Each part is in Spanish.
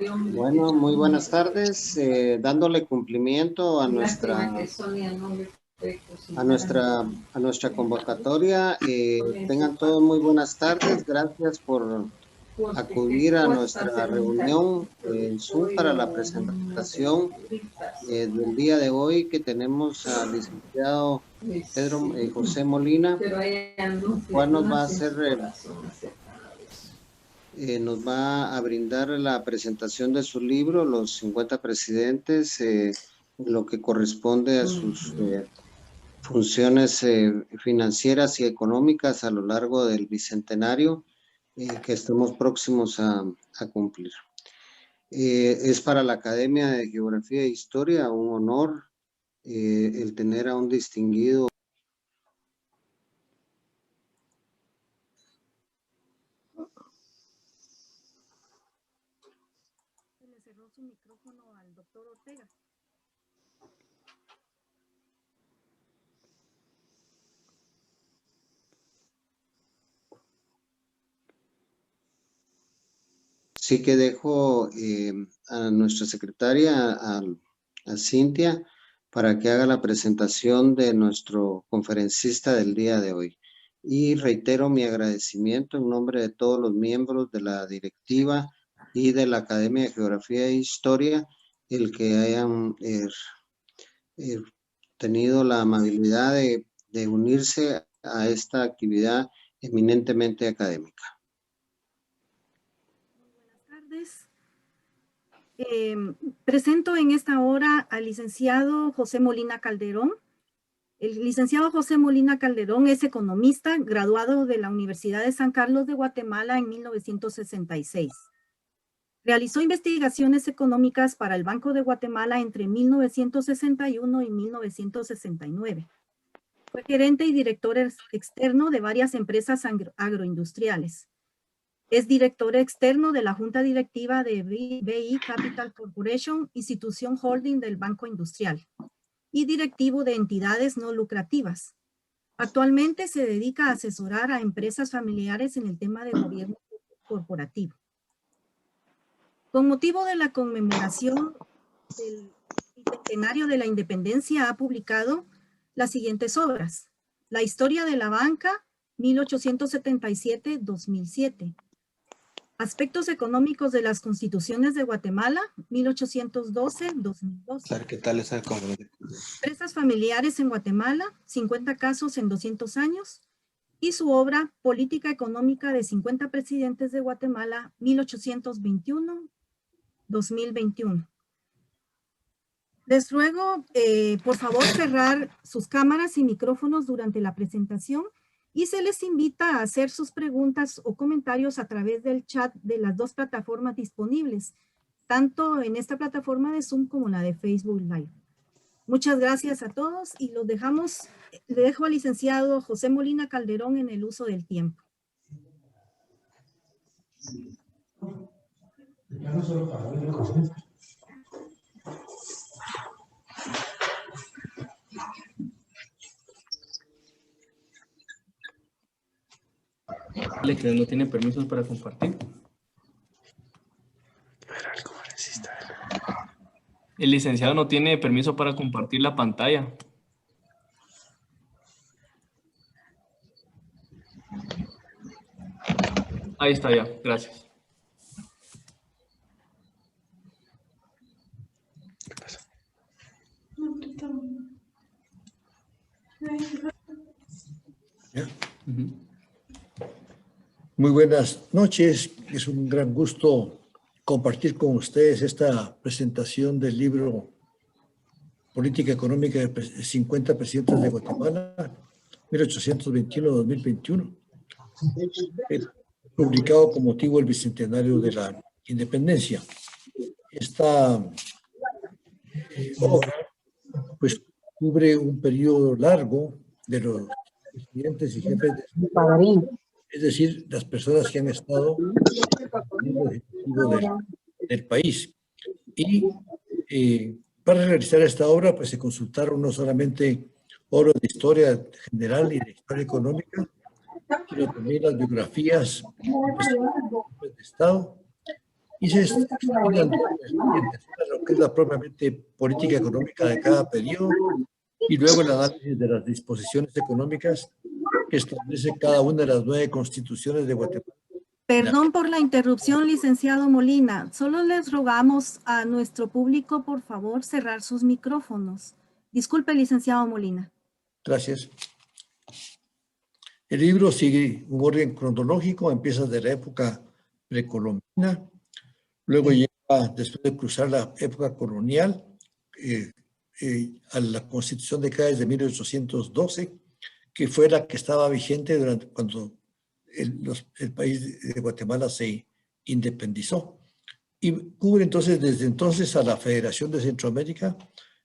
Bueno, muy buenas tardes. Dándole cumplimiento a nuestra convocatoria. Tengan todos muy buenas tardes. Gracias por acudir a nuestra reunión en Zoom para la presentación del día de hoy, que tenemos al licenciado Pedro José Molina, cual nos va a hacer nos va a brindar la presentación de su libro, Los 50 Presidentes, lo que corresponde a sus funciones financieras y económicas a lo largo del bicentenario que estamos próximos a cumplir. Es para la Academia de Geografía e Historia un honor el tener a un distinguido. Le cerró su micrófono al doctor Ortega. Sí que dejo a nuestra secretaria, a Cintia, para que haga la presentación de nuestro conferencista del día de hoy. Y reitero mi agradecimiento en nombre de todos los miembros de la directiva y de la Academia de Geografía e Historia, el que hayan tenido la amabilidad de unirse a esta actividad eminentemente académica. Buenas tardes. Presento en esta hora al licenciado José Molina Calderón. El licenciado José Molina Calderón es economista, graduado de la Universidad de San Carlos de Guatemala en 1966. Realizó investigaciones económicas para el Banco de Guatemala entre 1961 y 1969. Fue gerente y director externo de varias empresas agroindustriales. Es director externo de la Junta Directiva de BI Capital Corporation, institución holding del Banco Industrial, y directivo de entidades no lucrativas. Actualmente se dedica a asesorar a empresas familiares en el tema de gobierno corporativo. Con motivo de la conmemoración del bicentenario de la independencia, ha publicado las siguientes obras: La historia de la banca, 1877-2007. Aspectos económicos de las constituciones de Guatemala, 1812-2012. ¿Qué tal esa? Empresas familiares en Guatemala, 50 casos en 200 años. Y su obra, Política Económica de 50 Presidentes de Guatemala, 1821-2021. Les ruego, por favor, cerrar sus cámaras y micrófonos durante la presentación, y se les invita a hacer sus preguntas o comentarios a través del chat de las dos plataformas disponibles, tanto en esta plataforma de Zoom como la de Facebook Live. Muchas gracias a todos y le dejo al licenciado José Molina Calderón en el uso del tiempo. Que no tiene permisos para compartir. El licenciado no tiene permiso para compartir la pantalla. Ahí está ya, gracias. ¿Qué pasa? ¿Ya? Muy buenas noches. Es un gran gusto compartir con ustedes esta presentación del libro Política Económica de 50 Presidentes de Guatemala, 1821-2021, publicado con motivo del bicentenario de la independencia. Esta obra pues cubre un periodo largo de los presidentes y jefes de Estado, es decir, las personas que han estado en el ejecutivo del país. Y para realizar esta obra, pues se consultaron no solamente obras de historia general y de historia económica, sino también las biografías de Estado y se examinan lo que es la propiamente política económica de cada periodo y luego el análisis de las disposiciones económicas que establece cada una de las 9 constituciones de Guatemala. Perdón por la interrupción, licenciado Molina. Solo les rogamos a nuestro público, por favor, cerrar sus micrófonos. Disculpe, licenciado Molina. Gracias. El libro sigue un orden cronológico, empieza de la época precolombina, luego llega, después de cruzar la época colonial, a la Constitución de Cádiz de 1812, que fue la que estaba vigente cuando el país de Guatemala se independizó. Y cubre entonces desde entonces a la Federación de Centroamérica,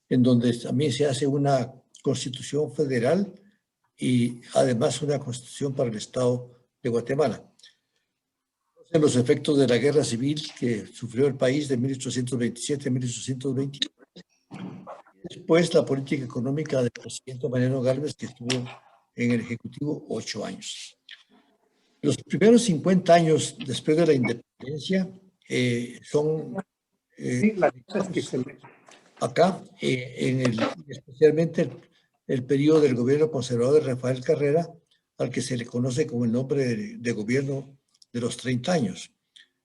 en donde también se hace una constitución federal y además una constitución para el Estado de Guatemala. En los efectos de la guerra civil que sufrió el país de 1827 a 1829. Después la política económica del presidente Mariano Gálvez, que estuvo en el Ejecutivo 8 años. Los primeros 50 años después de la independencia son acá, especialmente el periodo del gobierno conservador de Rafael Carrera, al que se le conoce como el nombre de gobierno de los 30 años.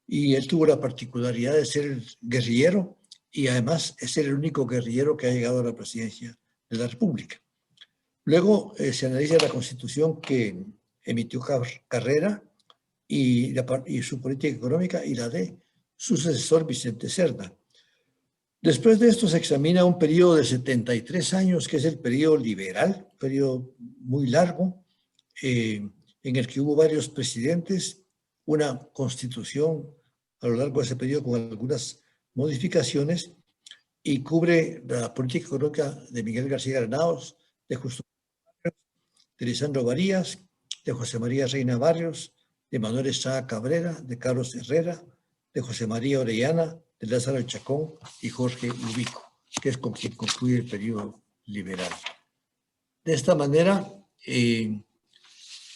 Y él tuvo la particularidad de ser el guerrillero y además es el único guerrillero que ha llegado a la presidencia de la República. Luego se analiza la constitución que emitió Carrera y su política económica y la de su sucesor Vicente Cerda. Después de esto se examina un periodo de 73 años, que es el periodo liberal, un periodo muy largo, en el que hubo varios presidentes, una constitución a lo largo de ese periodo con algunas modificaciones, y cubre la política económica de Miguel García Granados, de Justo de Lisandro Varías, de José María Reina Barrios, de Manuel Estrada Cabrera, de Carlos Herrera, de José María Orellana, de Lázaro Chacón y Jorge Ubico, que es con quien concluye el periodo liberal. De esta manera,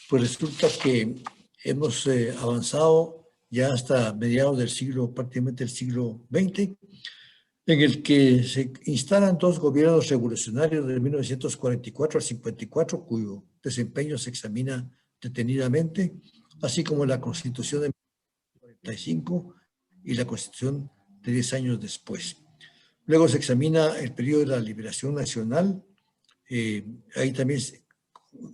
pues resulta que hemos avanzado ya hasta mediados del siglo, prácticamente el siglo XX, en el que se instalan 2 gobiernos revolucionarios de 1944 al 54, cuyo desempeño se examina detenidamente, así como la Constitución de 1945 y la Constitución de 10 años después. Luego se examina el periodo de la Liberación Nacional, ahí también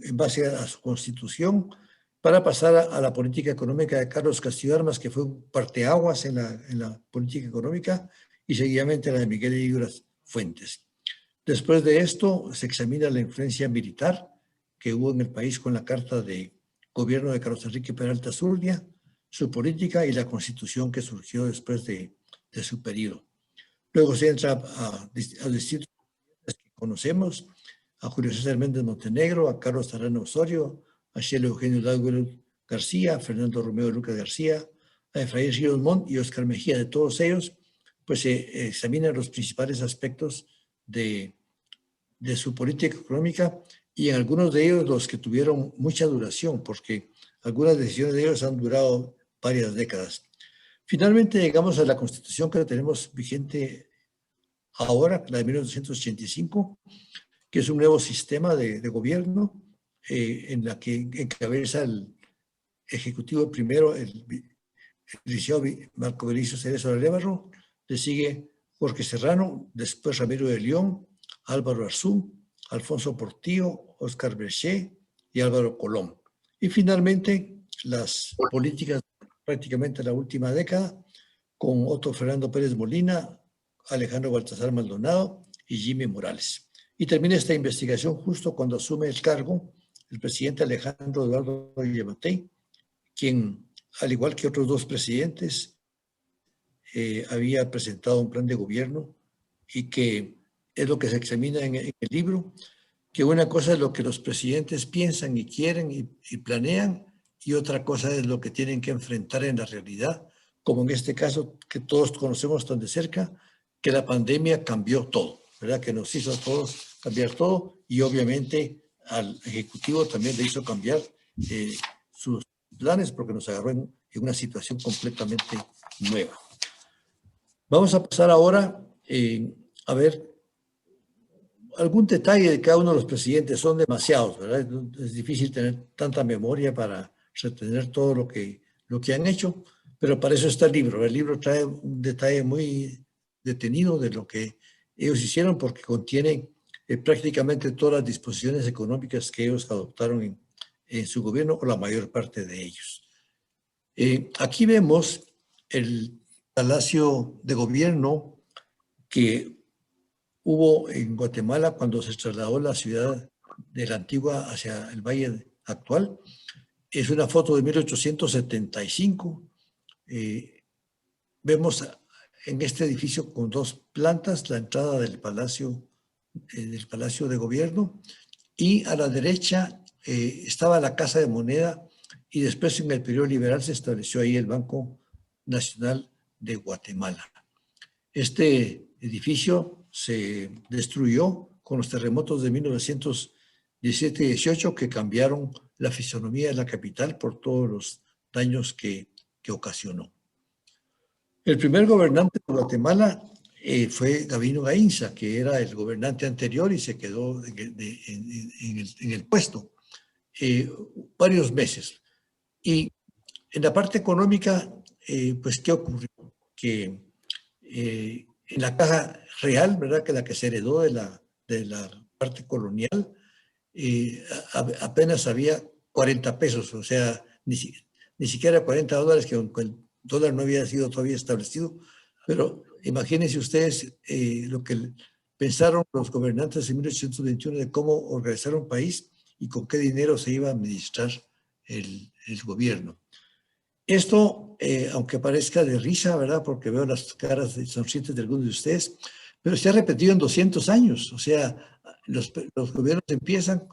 en base a su Constitución, para pasar a la política económica de Carlos Castillo Armas, que fue un parteaguas en la política económica, y seguidamente la de Miguel Higueras Fuentes. Después de esto se examina la influencia militar que hubo en el país con la Carta de Gobierno de Carlos Enrique Peralta Zurdia, su política y la Constitución que surgió después de su periodo. Luego se entra a distintos que conocemos, a Julio César Méndez Montenegro, a Carlos Arana Osorio, a Cielo Eugenio Dávila García, a Fernando Romeo Lucas García, a Efraín Ríos Montt y Oscar Mejía. De todos ellos, pues se examinan los principales aspectos de su política económica y en algunos de ellos los que tuvieron mucha duración, porque algunas decisiones de ellos han durado varias décadas. Finalmente llegamos a la Constitución que tenemos vigente ahora, la de 1985, que es un nuevo sistema de gobierno en la que encabeza el Ejecutivo primero, el licenciado Marco Belicio Cerezo Arévalo, le sigue Jorge Serrano, después Ramiro de León, Álvaro Arzú, Alfonso Portillo, Óscar Berché y Álvaro Colón. Y finalmente las políticas prácticamente la última década, con Otto Fernando Pérez Molina, Alejandro Baltasar Maldonado y Jimmy Morales. Y termina esta investigación justo cuando asume el cargo el presidente Alejandro Eduardo Yamatei, quien, al igual que otros 2 presidentes, había presentado un plan de gobierno y que es lo que se examina en el libro, que una cosa es lo que los presidentes piensan y quieren y planean, y otra cosa es lo que tienen que enfrentar en la realidad, como en este caso que todos conocemos tan de cerca, que la pandemia cambió todo, ¿verdad? Que nos hizo a todos cambiar todo y obviamente al Ejecutivo también le hizo cambiar sus planes porque nos agarró en una situación completamente nueva. Vamos a pasar ahora a ver algún detalle de cada uno de los presidentes. Son demasiados, ¿verdad? Es difícil tener tanta memoria para retener todo lo que han hecho, pero para eso está el libro. El libro trae un detalle muy detenido de lo que ellos hicieron, porque contiene prácticamente todas las disposiciones económicas que ellos adoptaron en su gobierno, o la mayor parte de ellos. Aquí vemos el Palacio de Gobierno que hubo en Guatemala cuando se trasladó la ciudad de la antigua hacia el valle actual. Es una foto de 1875. Vemos en este edificio con 2 plantas la entrada del Palacio de Gobierno, y a la derecha estaba la Casa de Moneda, y después en el periodo liberal se estableció ahí el Banco Nacional de Guatemala. Este edificio se destruyó con los terremotos de 1917 y 18, que cambiaron la fisonomía de la capital por todos los daños que ocasionó. El primer gobernante de Guatemala fue Gabino Gainza, que era el gobernante anterior y se quedó en el puesto varios meses. Y en la parte económica, pues, ¿qué ocurrió? Que en la caja real, ¿verdad?, que la que se heredó de la parte colonial, apenas había 40 pesos, o sea, ni siquiera $40, que aunque el dólar no había sido todavía establecido, pero imagínense ustedes lo que pensaron los gobernantes en 1821 de cómo organizar un país y con qué dinero se iba a administrar el gobierno. Esto, aunque parezca de risa, ¿verdad?, porque veo las caras sonrientes de algunos de ustedes, pero se ha repetido en 200 años. O sea, los gobiernos empiezan,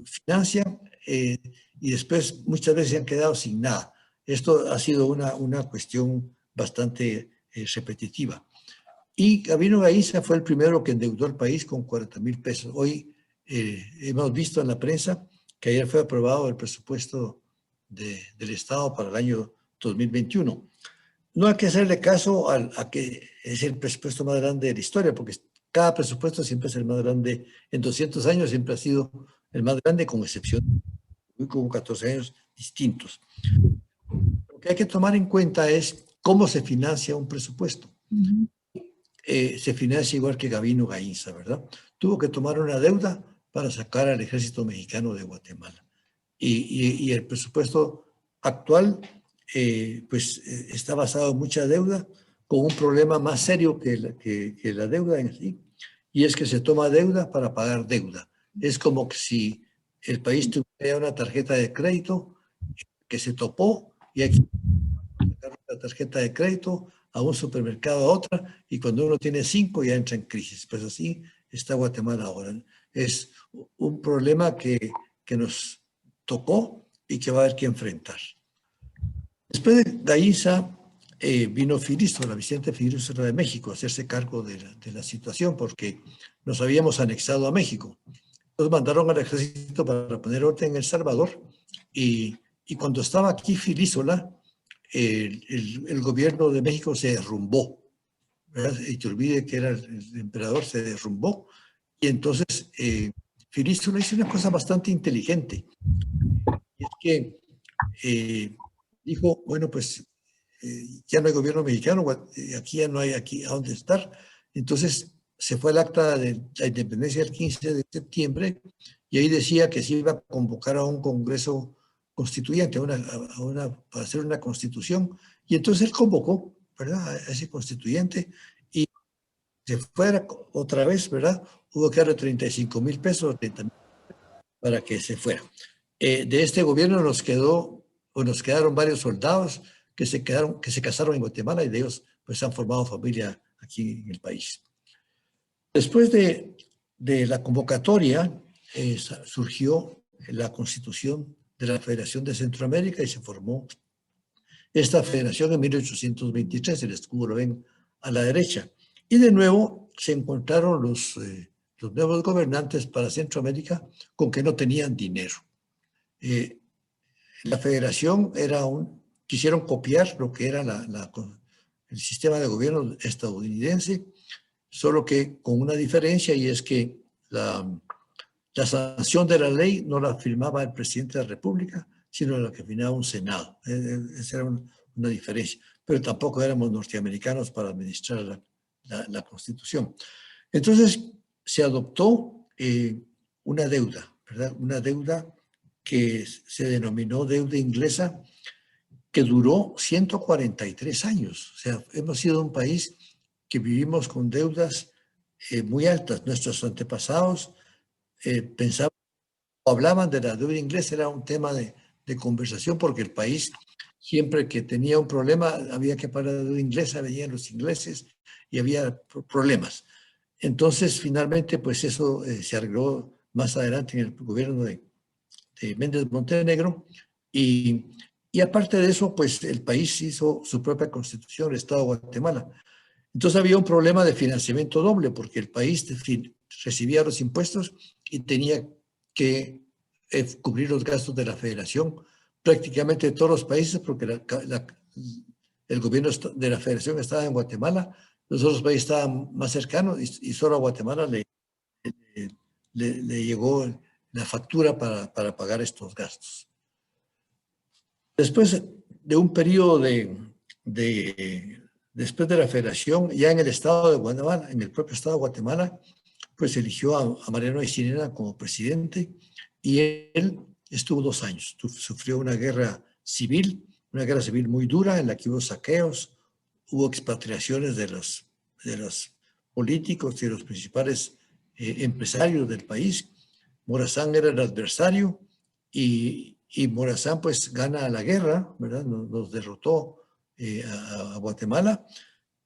financian y después muchas veces se han quedado sin nada. Esto ha sido una cuestión bastante repetitiva. Y Gabino Gainza fue el primero que endeudó al país con 40,000 pesos. Hoy hemos visto en la prensa que ayer fue aprobado el presupuesto del Estado para el año 2021. No hay que hacerle caso a que es el presupuesto más grande de la historia, porque cada presupuesto siempre es el más grande. En 200 años siempre ha sido el más grande, con excepción de como 14 años distintos. Lo que hay que tomar en cuenta es cómo se financia un presupuesto. Se financia igual que Gabino Gainza, ¿verdad? Tuvo que tomar una deuda para sacar al ejército mexicano de Guatemala. Y el presupuesto actual pues está basado en mucha deuda, con un problema más serio que la deuda en sí, y es que se toma deuda para pagar deuda. Es como que si el país tuviera una tarjeta de crédito que se topó y hay que sacar la tarjeta de crédito a un supermercado, a otra, y cuando uno tiene 5 ya entra en crisis. Pues así está Guatemala ahora. Es un problema que nos tocó y que va a haber que enfrentar. Después de Gainza vino Filístora, Vicente Filístora de México, a hacerse cargo de la situación, porque nos habíamos anexado a México. Entonces mandaron al ejército para poner orden en El Salvador, y cuando estaba aquí Filístora, el gobierno de México se derrumbó, ¿verdad? Y te olvide que era el emperador, se derrumbó, y entonces Filístora hizo una cosa bastante inteligente, y es que dijo, bueno, pues ya no hay gobierno mexicano, aquí ya no hay aquí a dónde estar. Entonces se fue al acta de la independencia el 15 de septiembre, y ahí decía que se iba a convocar a un congreso constituyente, para hacer una constitución, y entonces él convocó, ¿verdad?, a ese constituyente, y se fuera otra vez, ¿verdad? Hubo que darle 35,000 pesos, 30,000 para que se fuera. De este gobierno nos quedaron varios soldados que se casaron en Guatemala, y de ellos pues han formado familia aquí en el país. Después de la convocatoria surgió la constitución de la Federación de Centroamérica, y se formó esta federación en 1823, el escudo lo ven a la derecha. Y de nuevo se encontraron los nuevos gobernantes para Centroamérica con que no tenían dinero. La federación quisieron copiar lo que era el sistema de gobierno estadounidense, solo que con una diferencia, y es que la sanción de la ley no la firmaba el presidente de la República, sino la que firmaba un Senado. Esa era una diferencia. Pero tampoco éramos norteamericanos para administrar la Constitución. Entonces se adoptó una deuda, ¿verdad? Una deuda que se denominó deuda inglesa, que duró 143 años. O sea, hemos sido un país que vivimos con deudas muy altas. Nuestros antepasados pensaban o hablaban de la deuda inglesa, era un tema de conversación, porque el país, siempre que tenía un problema, había que pagar la deuda inglesa, venían los ingleses y había problemas. Entonces, finalmente, pues eso se arregló más adelante en el gobierno de Méndez Montenegro, y aparte de eso, pues el país hizo su propia constitución, el Estado de Guatemala. Entonces había un problema de financiamiento doble, porque el país recibía los impuestos y tenía que cubrir los gastos de la federación, prácticamente de todos los países, porque el gobierno de la federación estaba en Guatemala, los otros países estaban más cercanos, y solo a Guatemala le llegó la factura para pagar estos gastos. Después de un periodo después de la federación, ya en el estado de Guatemala, en el propio estado de Guatemala, pues eligió a Mariano Aycinena como presidente, y él estuvo 2 años. Sufrió una guerra civil muy dura, en la que hubo saqueos, hubo expatriaciones de los políticos y de los principales empresarios del país. Morazán era el adversario, y Morazán pues gana la guerra, ¿verdad? Nos derrotó a Guatemala,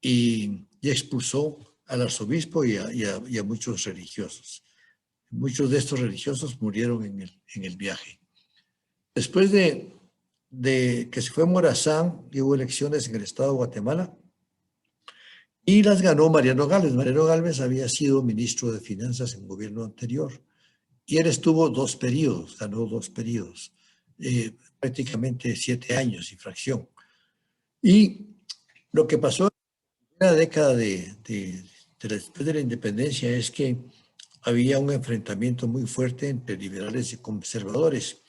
y expulsó al arzobispo y a muchos religiosos. Muchos de estos religiosos murieron en el viaje. Después de que se fue Morazán, hubo elecciones en el estado de Guatemala, y las ganó Mariano Gálvez. Mariano Gálvez había sido ministro de Finanzas en el gobierno anterior, y él estuvo 2 periodos, ganó 2 periodos, prácticamente 7 años y fracción. Y lo que pasó en la década después de la independencia es que había un enfrentamiento muy fuerte entre liberales y conservadores.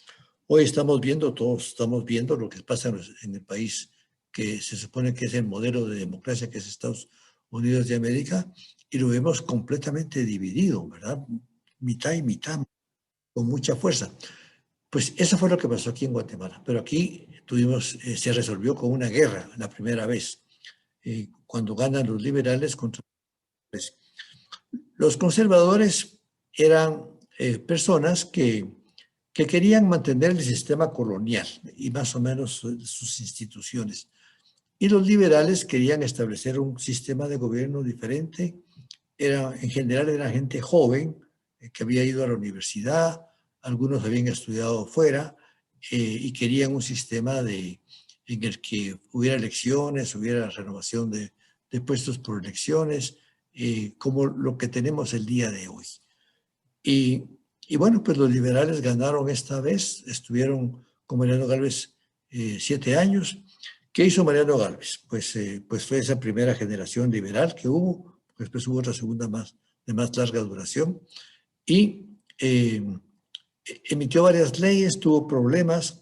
Hoy todos estamos viendo lo que pasa en el país, que se supone que es el modelo de democracia, que es Estados Unidos de América, y lo vemos completamente dividido, ¿verdad? Mitad y mitad, con mucha fuerza. Pues eso fue lo que pasó aquí en Guatemala, pero aquí se resolvió con una guerra la primera vez, cuando ganan los liberales contra los conservadores. Eran personas que querían mantener el sistema colonial y más o menos sus instituciones. Y los liberales querían establecer un sistema de gobierno diferente. En general era gente joven que había ido a la universidad, algunos habían estudiado fuera, y querían un sistema en el que hubiera elecciones, hubiera renovación de puestos por elecciones, como lo que tenemos el día de hoy. Y bueno, pues los liberales ganaron esta vez, estuvieron con Mariano Gálvez 7 años. ¿Qué hizo Mariano Gálvez? Pues fue esa primera generación liberal que hubo, después hubo otra segunda de más larga duración, y emitió varias leyes, tuvo problemas,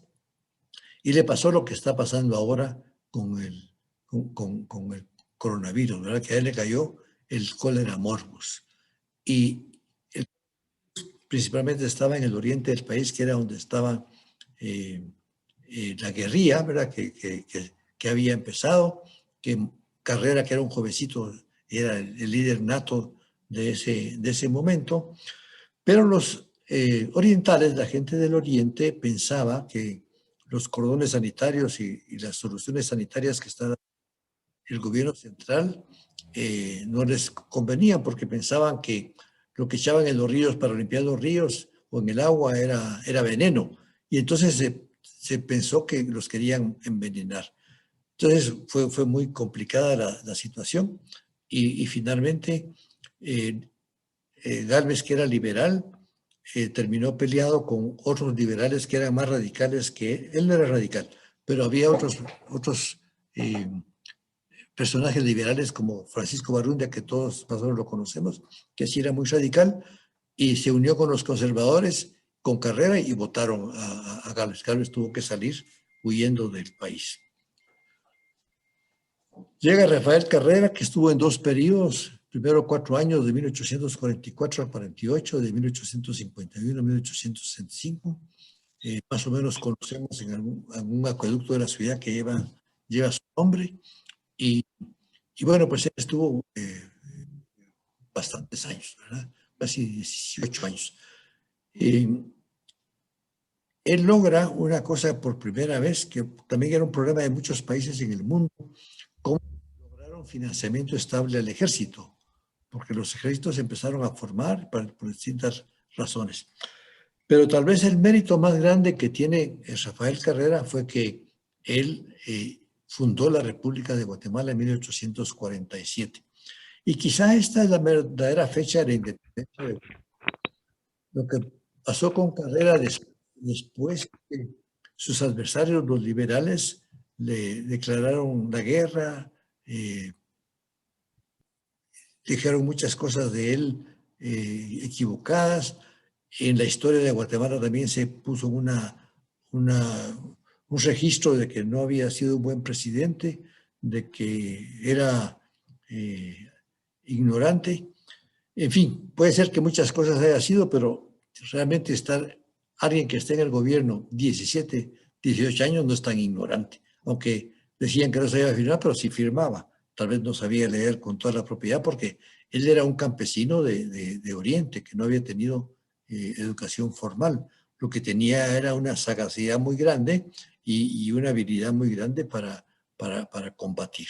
y le pasó lo que está pasando ahora con el coronavirus, ¿verdad? Que a él le cayó el cólera morbus. Y principalmente estaba en el oriente del país, que era donde estaba la guerrilla, ¿verdad? Que había empezado, que Carrera, que era un jovencito, era el líder nato de ese momento. Pero los orientales, la gente del oriente, pensaba que los cordones sanitarios y las soluciones sanitarias que estaba el gobierno central no les convenían, porque pensaban que lo que echaban en los ríos para limpiar los ríos o en el agua era veneno, y entonces se pensó que los querían envenenar. Entonces fue muy complicada la situación, y finalmente Gálvez, que era liberal, terminó peleado con otros liberales que eran más radicales que él. Él no era radical, pero había otros personajes liberales como Francisco Barrundia, que todos más o menos lo conocemos, que sí era muy radical, y se unió con los conservadores, con Carrera, y votaron a Gálvez. Gálvez tuvo que salir huyendo del país. Llega Rafael Carrera, que estuvo en 2 periodos, primero 4 años, de 1844 al 48, de 1851 a 1865. Más o menos conocemos en algún acueducto de la ciudad que lleva su nombre. Y bueno, pues él estuvo bastantes años, ¿verdad? Casi 18 años. Él logra una cosa por primera vez, que también era un problema de muchos países en el mundo, cómo lograron financiamiento estable al ejército, porque los ejércitos empezaron a formar por distintas razones. Pero tal vez el mérito más grande que tiene Rafael Carrera fue que él fundó la República de Guatemala en 1847. Y quizá esta es la verdadera fecha de la independencia de Guatemala. Lo que pasó con Carrera después que sus adversarios, los liberales, le declararon la guerra, dijeron muchas cosas de él equivocadas. En la historia de Guatemala también se puso un registro de que no había sido un buen presidente, de que era ignorante. En fin, puede ser que muchas cosas haya sido, pero realmente alguien que esté en el gobierno 17, 18 años no es tan ignorante, aunque decían que no sabía firmar, pero sí firmaba. Tal vez no sabía leer con toda la propiedad porque él era un campesino de Oriente, que no había tenido educación formal. Lo que tenía era una sagacidad muy grande y una habilidad muy grande para combatir.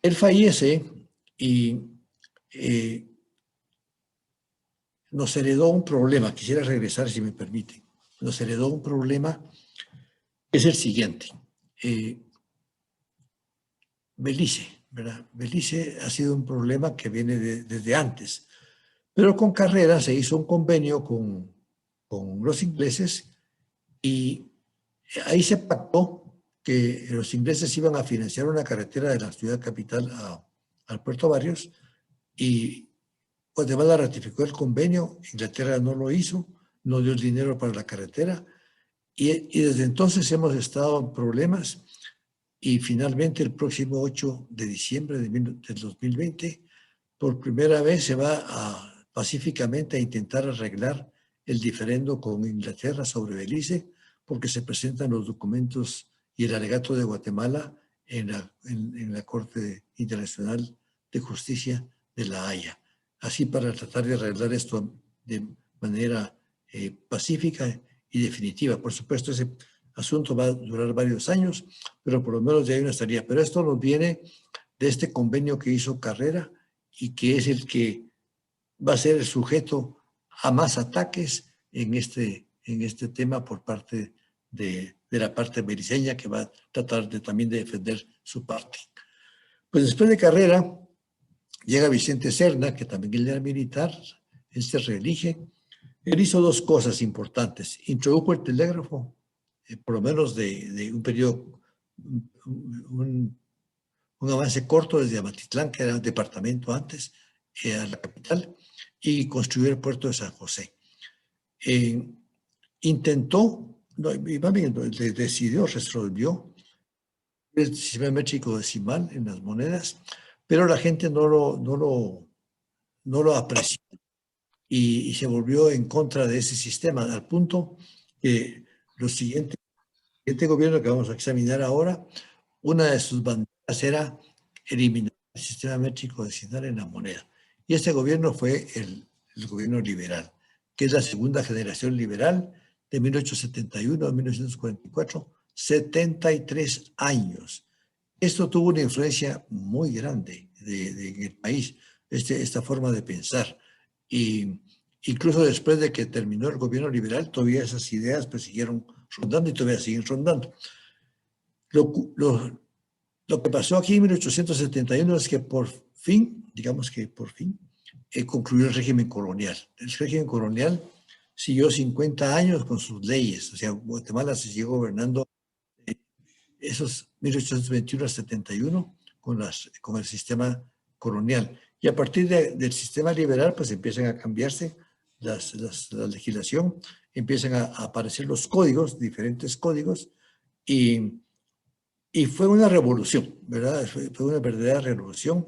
Él fallece y nos heredó un problema. Quisiera regresar, si me permite. Nos heredó un problema que es el siguiente. Belice, ¿verdad? Belice ha sido un problema que viene desde antes. Pero con Carrera se hizo un convenio con los ingleses y ahí se pactó que los ingleses iban a financiar una carretera de la ciudad capital al Puerto Barrios y Guatemala ratificó el convenio, Inglaterra no lo hizo, no dio el dinero para la carretera y desde entonces hemos estado en problemas y finalmente el próximo 8 de diciembre del 2020 por primera vez se va pacíficamente a intentar arreglar el diferendo con Inglaterra sobre Belice, porque se presentan los documentos y el alegato de Guatemala en la Corte Internacional de Justicia de La Haya. Así para tratar de arreglar esto de manera pacífica y definitiva. Por supuesto, ese asunto va a durar varios años, pero por lo menos ya hay una salida. Pero esto nos viene de este convenio que hizo Carrera y que es el que va a ser el sujeto a más ataques en este tema por parte de la parte beliceña, que va a tratar también de defender su parte. Pues después de Carrera llega Vicente Serna, que también él era militar, él se reelige. Él hizo 2 cosas importantes. Introdujo el telégrafo, por lo menos de un periodo, un avance corto desde Amatitlán, que era un departamento antes, a la capital, y construyó el puerto de San José. Intentó, decidió, resolvió el sistema métrico decimal en las monedas, pero la gente no lo apreció y se volvió en contra de ese sistema, al punto que el siguiente gobierno que vamos a examinar ahora, una de sus banderas era eliminar el sistema métrico decimal en la moneda. Y este gobierno fue el gobierno liberal, que es la segunda generación liberal de 1871 a 1944, 73 años. Esto tuvo una influencia muy grande en el país, esta forma de pensar. Y incluso después de que terminó el gobierno liberal, todavía esas ideas pues siguieron rondando y todavía siguen rondando. Lo que pasó aquí en 1871 es que por fin, concluyó el régimen colonial. El régimen colonial siguió 50 años con sus leyes. O sea, Guatemala se siguió gobernando esos 1821 al 71 con el sistema colonial. Y a partir del sistema liberal, pues empiezan a cambiarse la legislación, empiezan a aparecer los códigos, diferentes códigos, y fue una revolución, ¿verdad? Fue una verdadera revolución.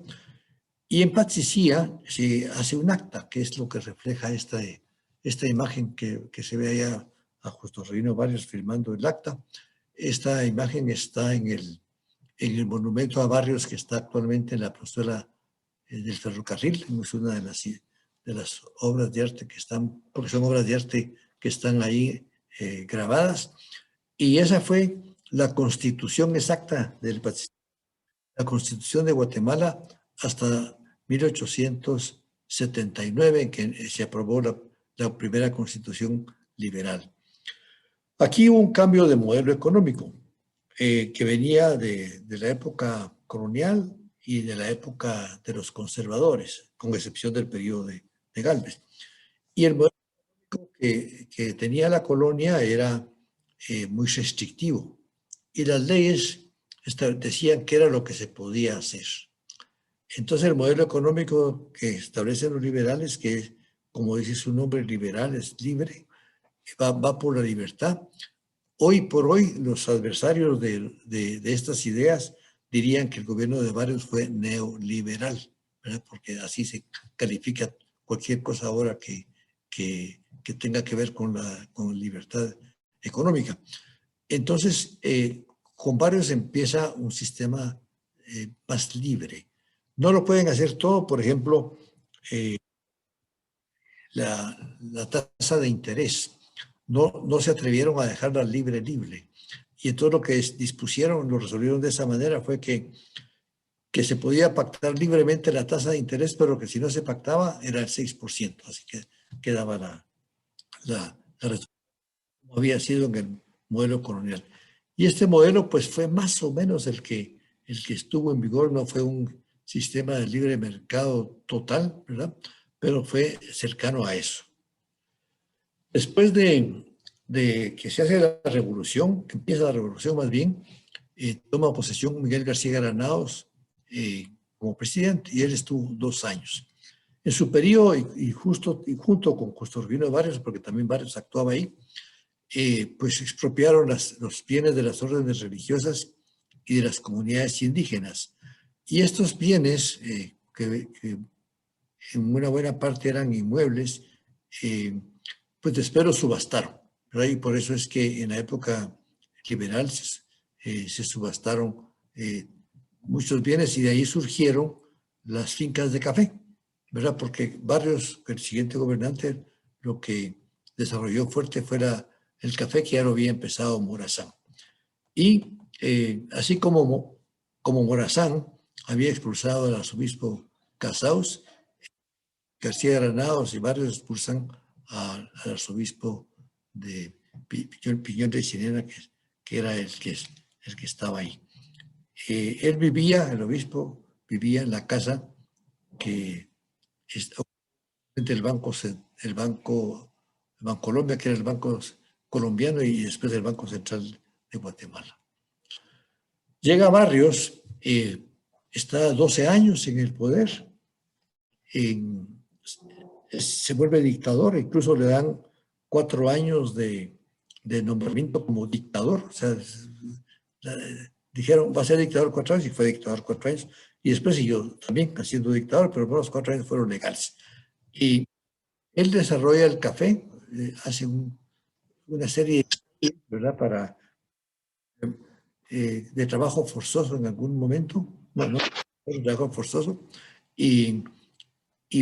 Y en Patsicía se hace un acta, que es lo que refleja esta imagen que se ve allá a Justo Revino Barrios firmando el acta. Esta imagen está en el monumento a Barrios que está actualmente en la plazuela del ferrocarril. Es una de las obras de arte que están, porque son obras de arte que están ahí grabadas. Y esa fue la constitución exacta del Patsicía, la constitución de Guatemala hasta 1879, en que se aprobó la primera constitución liberal. Aquí hubo un cambio de modelo económico que venía de la época colonial y de la época de los conservadores, con excepción del periodo de Gálvez. Y el modelo que tenía la colonia era muy restrictivo, y las leyes decían qué era lo que se podía hacer. Entonces el modelo económico que establecen los liberales, que como dice su nombre, liberal, es libre, va por la libertad. Hoy por hoy los adversarios de estas ideas dirían que el gobierno de Barrios fue neoliberal, ¿verdad? Porque así se califica cualquier cosa ahora que tenga que ver con libertad económica. Entonces, con Barrios empieza un sistema más libre. No lo pueden hacer todo, por ejemplo, la tasa de interés. No se atrevieron a dejarla libre. Y entonces lo que dispusieron, lo resolvieron de esa manera, fue que se podía pactar libremente la tasa de interés, pero que si no se pactaba era el 6%. Así que quedaba la resolución, como había sido en el modelo colonial. Y este modelo pues fue más o menos el que estuvo en vigor, no fue un sistema de libre mercado total, ¿verdad? Pero fue cercano a eso. Después de que se hace la revolución, que empieza la revolución más bien, toma posesión Miguel García Granados como presidente, y él estuvo 2 años. En su periodo, y junto con Justo Revino Barrios, porque también Barrios actuaba ahí, pues expropiaron los bienes de las órdenes religiosas y de las comunidades indígenas. Y estos bienes, que en una buena parte eran inmuebles, pues después los subastaron, ¿verdad? Y por eso es que en la época liberal se subastaron muchos bienes, y de ahí surgieron las fincas de café, ¿verdad? Porque Barrios, el siguiente gobernante, lo que desarrolló fuerte fue el café, que ya lo había empezado Morazán. Y así como Morazán había expulsado al arzobispo Casaus, García Granados y Barrios expulsan al arzobispo de Piñón de Cinena, que era el que estaba ahí. El obispo vivía en la casa que está frente al Banco Colombia, que era el Banco Colombiano, y después el Banco Central de Guatemala. Llega a Barrios, está 12 años en el poder, se vuelve dictador, incluso le dan 4 años de nombramiento como dictador. O sea, dijeron, va a ser dictador 4 años, y fue dictador 4 años, y después siguió también siendo dictador, pero los 4 años fueron legales. Y él desarrolla el café, hace una serie de, ¿verdad?, de trabajo forzoso en algún momento, no, trabajo forzoso, y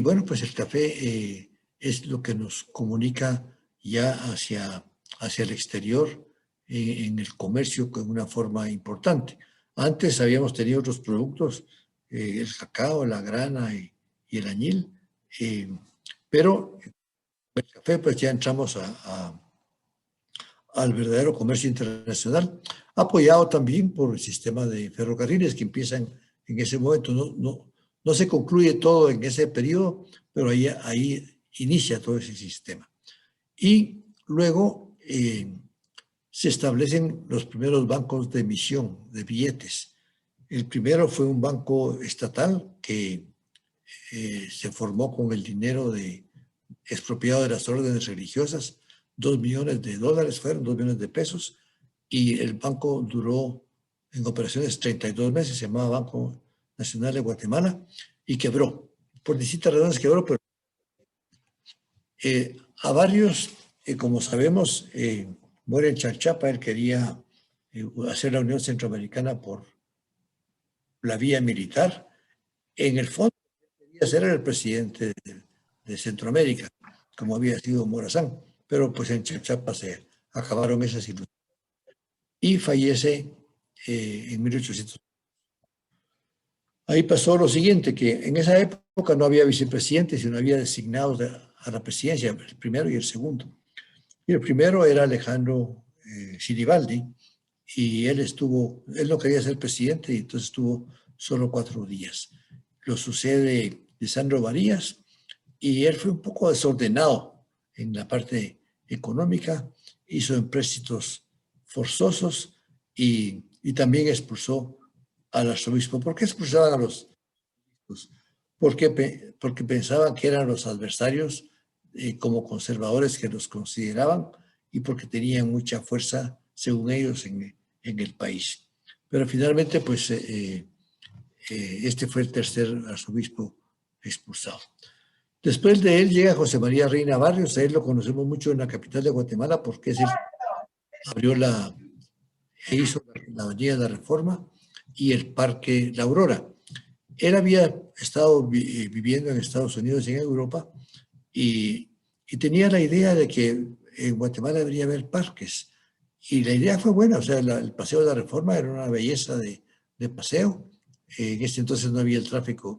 bueno, pues el café es lo que nos comunica ya hacia el exterior en el comercio con una forma importante. Antes habíamos tenido otros productos, el cacao, la grana y el añil, pero el café pues ya entramos al verdadero comercio internacional, apoyado también por el sistema de ferrocarriles que empiezan en ese momento. No se concluye todo en ese periodo, pero ahí inicia todo ese sistema. Y luego se establecen los primeros bancos de emisión de billetes. El primero fue un banco estatal que se formó con el dinero expropiado de las órdenes religiosas. $2 millones fueron, 2 millones de pesos, y el banco duró en operaciones 32 meses, se llamaba Banco Nacional de Guatemala, y quebró. Por distintas razones quebró, pero a varios, como sabemos, muere en Chalchapa. Él quería hacer la Unión Centroamericana por la vía militar. En el fondo, quería ser el presidente de Centroamérica, como había sido Morazán, pero pues en Chalchapa se acabaron esas ilusiones. Y fallece en 1800. Ahí pasó lo siguiente, que en esa época no había vicepresidente, sino había designados a la presidencia, el primero y el segundo. Y el primero era Alejandro Sinibaldi, y él no quería ser presidente, y entonces estuvo solo 4 días. Lo sucede Lisandro Varías, y él fue un poco desordenado en la parte económica, hizo empréstitos forzosos y también expulsó al arzobispo. ¿Por qué expulsaban a los obispos? Porque pensaban que eran los adversarios como conservadores, que los consideraban, y porque tenían mucha fuerza, según ellos, en el país. Pero finalmente, pues, este fue el tercer arzobispo expulsado. Después de él llega José María Reina Barrios. A él lo conocemos mucho en la capital de Guatemala porque es el que hizo la Avenida de la Reforma y el Parque La Aurora. Él había estado viviendo en Estados Unidos y en Europa, y tenía la idea de que en Guatemala debería haber parques. Y la idea fue buena, o sea, el Paseo de la Reforma era una belleza de paseo. En ese entonces no había tráfico.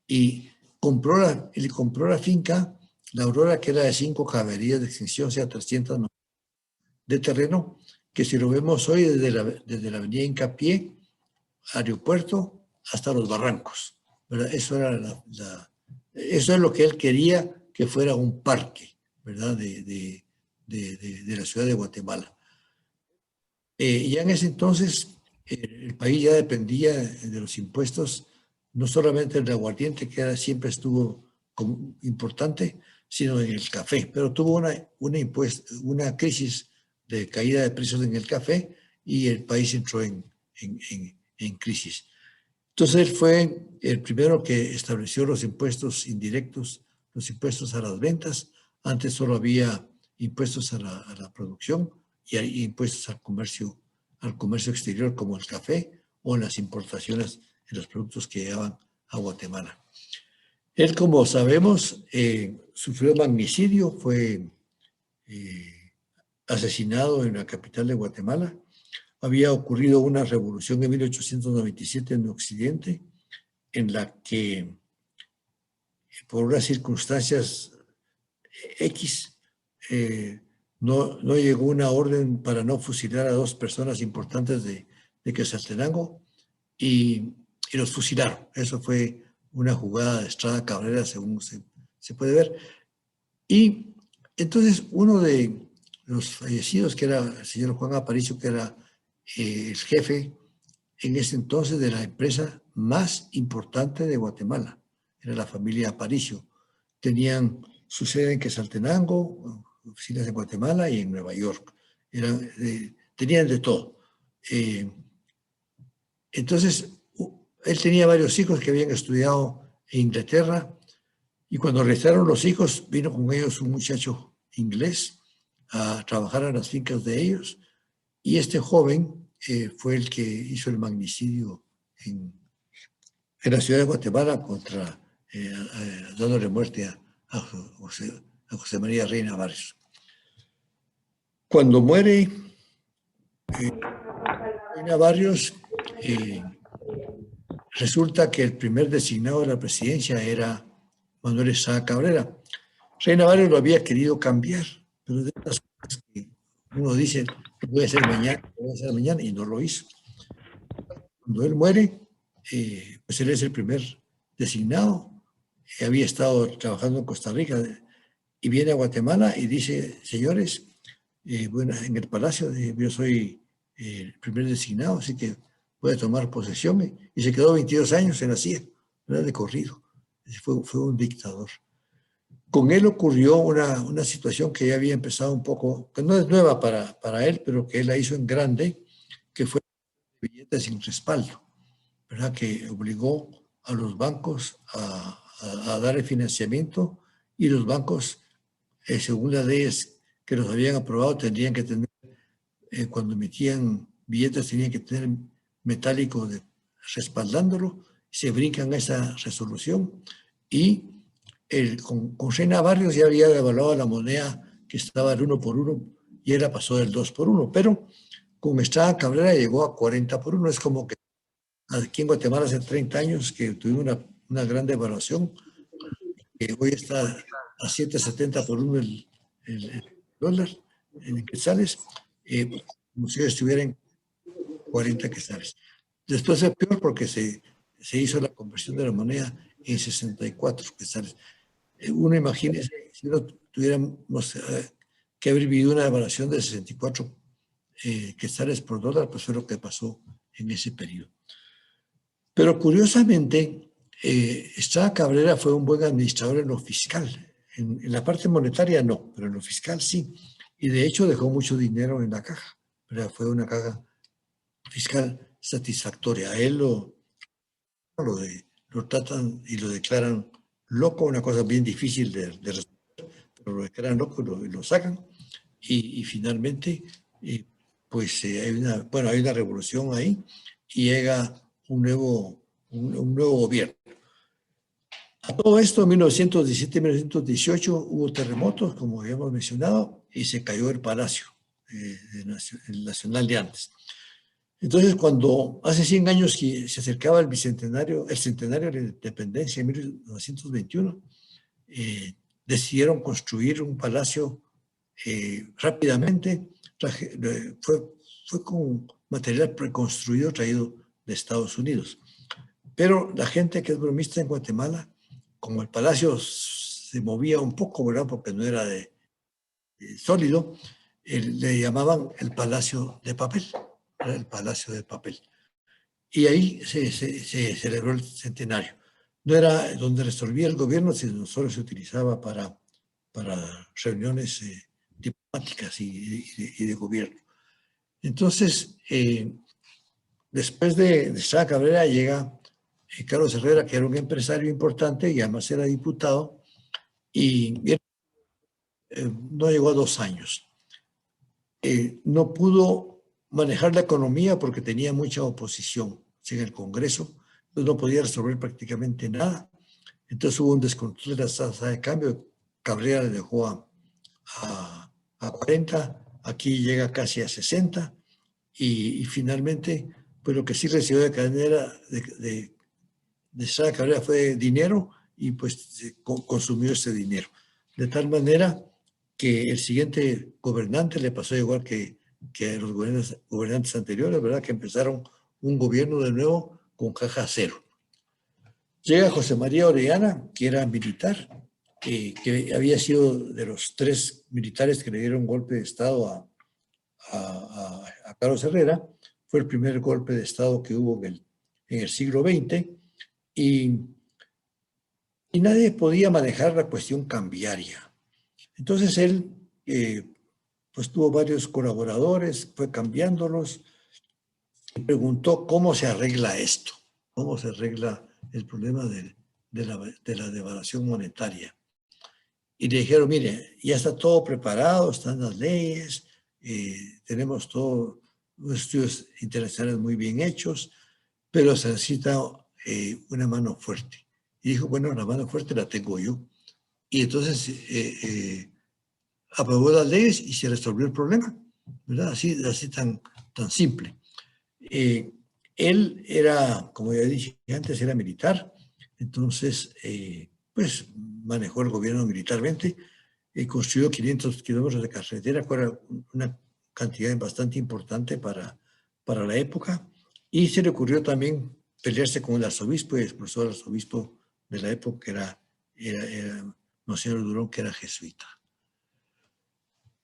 Y él compró la finca La Aurora, que era de 5 caballerías de extensión, o sea, 300 de terreno, que si lo vemos hoy desde la avenida Hincapié, aeropuerto, hasta los barrancos, ¿verdad? Eso es lo que él quería que fuera un parque, ¿verdad? De la ciudad de Guatemala. Ya en ese entonces, el país ya dependía de los impuestos, no solamente del aguardiente, que siempre estuvo como importante, sino en el café. Pero tuvo una crisis de caída de precios en el café, y el país entró en crisis. Entonces él fue el primero que estableció los impuestos indirectos, los impuestos a las ventas. Antes solo había impuestos a la producción y impuestos al comercio exterior, como el café, o las importaciones de los productos que llegaban a Guatemala. Él, como sabemos, sufrió magnicidio, fue asesinado en la capital de Guatemala. Había ocurrido una revolución en 1897 en Occidente, en la que, por unas circunstancias X, no llegó una orden para no fusilar a 2 personas importantes de Quetzaltenango, y los fusilaron. Eso fue una jugada de Estrada Cabrera, según se puede ver. Y entonces uno de los fallecidos, que era el señor Juan Aparicio, que era el jefe en ese entonces de la empresa más importante de Guatemala, era la familia Aparicio. Tenían su sede en Quetzaltenango, oficinas en Guatemala y en Nueva York. Tenían de todo. Entonces, él tenía varios hijos que habían estudiado en Inglaterra, y cuando regresaron los hijos, vino con ellos un muchacho inglés a trabajar en las fincas de ellos, y este joven fue el que hizo el magnicidio en la ciudad de Guatemala dándole muerte a José María Reina Barrios. Cuando muere Reina Barrios, resulta que el primer designado de la presidencia era Manuel Estrada Cabrera. Reina Barrios lo había querido cambiar, pero de las cosas que uno dice, lo voy a hacer mañana, y no lo hizo. Cuando él muere, pues él es el primer designado. Había estado trabajando en Costa Rica y viene a Guatemala y dice: señores, bueno, en el palacio, yo soy el primer designado, así que puede tomar posesión. Y se quedó 22 años en la silla, ¿verdad? De corrido. Fue un dictador. Con él ocurrió una situación que ya había empezado un poco, que no es nueva para él, pero que él la hizo en grande, que fue billetes sin respaldo, ¿verdad? Que obligó a los bancos a dar el financiamiento, y los bancos, según las leyes que los habían aprobado, tendrían que tener, cuando emitían billetes, tenían que tener metálico respaldándolo. Se brincan esa resolución, y con Reina Barrios ya había devaluado la moneda, que estaba al 1 por 1, y era pasó del 2 por 1, pero con Estrada Cabrera llegó a 40 por 1. Es como que aquí en Guatemala hace 30 años que tuvimos una gran devaluación, que hoy está a 7.70 por 1 el dólar en quetzales, como si estuviera en 40 quetzales. Después es peor porque se hizo la conversión de la moneda en 64 quetzales. Uno imagínese, si no tuviéramos que haber vivido una devaluación de 64 quetzales por dólar, pues fue lo que pasó en ese periodo. Pero curiosamente, Estrada Cabrera fue un buen administrador en lo fiscal. En la parte monetaria no, pero en lo fiscal sí. Y de hecho dejó mucho dinero en la caja. Pero fue una caja fiscal satisfactoria. A él lo tratan y lo declaran loco, una cosa bien difícil de resolver, pero lo declaran loco y lo sacan. Y finalmente, pues hay una revolución ahí, y llega un nuevo gobierno. A todo esto, en 1917-1918 hubo terremotos, como habíamos mencionado, y se cayó el palacio, el nacional de antes. Entonces, cuando hace 100 años que se acercaba el centenario de la independencia, en 1921, decidieron construir un palacio rápidamente. Fue con material preconstruido traído de Estados Unidos. Pero la gente que es bromista en Guatemala, como el palacio se movía un poco, ¿verdad? Porque no era de sólido, le llamaban el Palacio de Papel, ¿verdad? El Palacio de Papel. Y ahí se celebró el centenario. No era donde resolvía el gobierno, sino solo se utilizaba para reuniones diplomáticas y de gobierno. Entonces, después de Estrada Cabrera llega Carlos Herrera, que era un empresario importante y además era diputado, y no llegó a 2 años. No pudo manejar la economía porque tenía mucha oposición en el Congreso, entonces no podía resolver prácticamente nada. Entonces hubo un descontrol de la tasa de cambio. Cabrera le dejó a 40, aquí llega casi a 60, y finalmente, pues lo que sí recibió de cadena de Estrada Cabrera fue dinero, y pues se consumió ese dinero. De tal manera que el siguiente gobernante le pasó igual que a los gobernantes anteriores, ¿verdad? Que empezaron un gobierno de nuevo con caja cero. Llega José María Orellana, que era militar, que había sido de los 3 militares que le dieron golpe de Estado a Carlos Herrera. Fue el primer golpe de Estado que hubo en el siglo XX, y nadie podía manejar la cuestión cambiaria. Entonces él pues tuvo varios colaboradores, fue cambiándolos, y preguntó cómo se arregla esto, cómo se arregla el problema de la devaluación monetaria. Y le dijeron, mire, ya está todo preparado, están las leyes, tenemos todos los estudios internacionales muy bien hechos, pero se necesita una mano fuerte. Y dijo, bueno, la mano fuerte la tengo yo. Y entonces aprobó las leyes y se resolvió el problema, ¿verdad? Así tan simple. Él era, como ya dije antes, era militar, entonces pues manejó el gobierno militarmente, construyó 500 kilómetros de carretera, que era una cantidad bastante importante para la época, y se le ocurrió también pelearse con el arzobispo y expulsó al arzobispo de la época, que era Monseñor Durón, que era jesuita.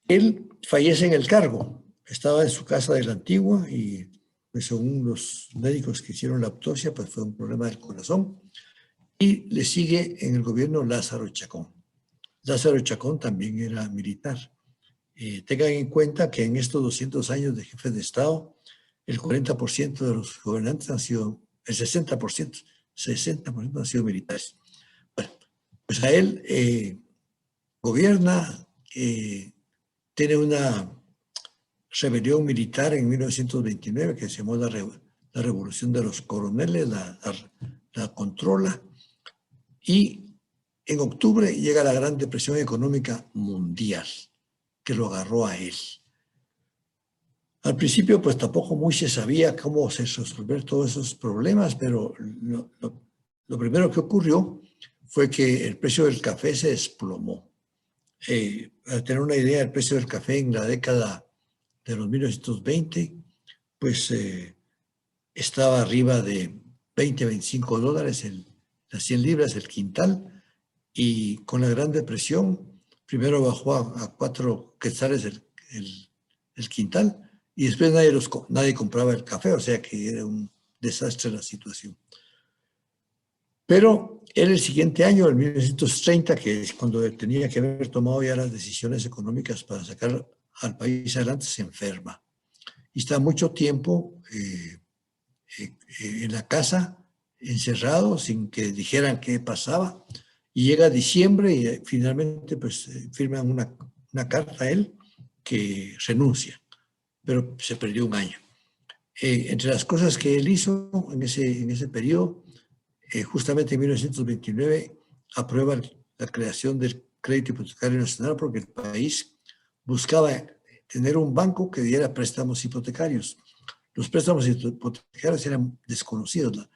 Él fallece en el cargo. Estaba en su casa de la Antigua y, pues, según los médicos que hicieron la autopsia, pues fue un problema del corazón. Y le sigue en el gobierno Lázaro Chacón. Lázaro Chacón también era militar. Tengan en cuenta que en estos 200 años de jefe de Estado, el 40% de los gobernantes han sido, el 60% han sido militares. Bueno, pues a él gobierna, tiene una rebelión militar en 1929 que se llamó la Revolución de los Coroneles, la controla, y en octubre llega la Gran Depresión Económica Mundial, que lo agarró a él. Al principio, pues tampoco muy se sabía cómo se resolver todos esos problemas, pero lo primero que ocurrió fue que el precio del café se desplomó. Para tener una idea, el precio del café en la década de los 1920, pues estaba arriba de 20, 25 dólares las 100 libras, el quintal, y con la Gran Depresión, primero bajó a 4 quetzales el quintal, y después nadie compraba el café, o sea que era un desastre la situación. Pero en el siguiente año, en 1930, que es cuando tenía que haber tomado ya las decisiones económicas para sacar al país adelante, se enferma. Y está mucho tiempo en la casa, encerrado, sin que dijeran qué pasaba. Y llega diciembre y finalmente pues firman una carta a él que renuncia, pero se perdió un año. Entre las cosas que él hizo en ese periodo, justamente en 1929 aprueba la creación del Crédito Hipotecario Nacional porque el país buscaba tener un banco que diera préstamos hipotecarios. Los préstamos hipotecarios eran desconocidos.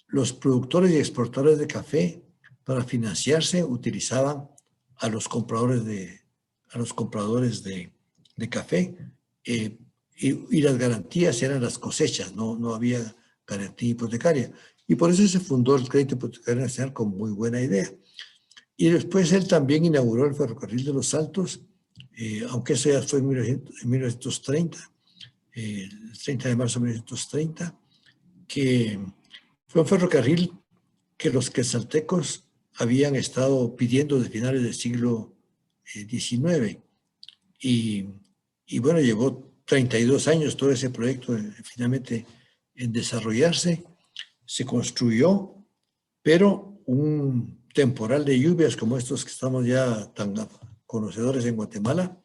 Los productores y exportadores de café para financiarse utilizaban a los compradores de café y las garantías eran las cosechas, no había garantía hipotecaria. Y por eso se fundó el Crédito Hipotecario Nacional con muy buena idea. Y después él también inauguró el Ferrocarril de los Altos, aunque eso ya fue en 1930, el 30 de marzo de 1930, que fue un ferrocarril que los quetzaltecos habían estado pidiendo desde finales del siglo XIX. Y bueno, llevó 32 años todo ese proyecto finalmente en desarrollarse. Se construyó, pero un temporal de lluvias como estos que estamos ya tan conocedores en Guatemala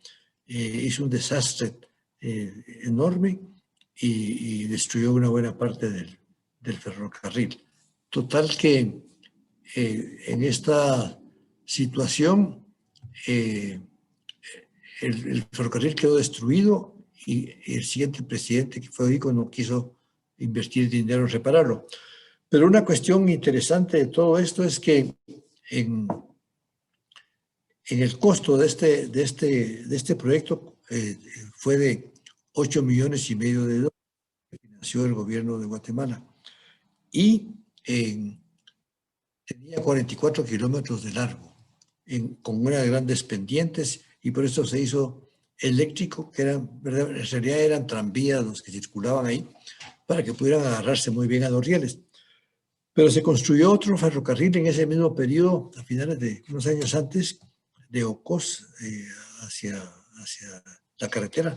hizo un desastre enorme y destruyó una buena parte del ferrocarril. Total que en esta situación el ferrocarril quedó destruido y el siguiente presidente que fue Obico no quiso invertir dinero en repararlo. Pero una cuestión interesante de todo esto es que en el costo de este proyecto fue de 8,5 millones de dólares que financió el gobierno de Guatemala y tenía 44 kilómetros de largo con unas grandes pendientes y por eso se hizo eléctrico, que en realidad eran tranvías los que circulaban ahí para que pudieran agarrarse muy bien a los rieles. Pero se construyó otro ferrocarril en ese mismo periodo, a finales de unos años antes, de Ocos hacia la carretera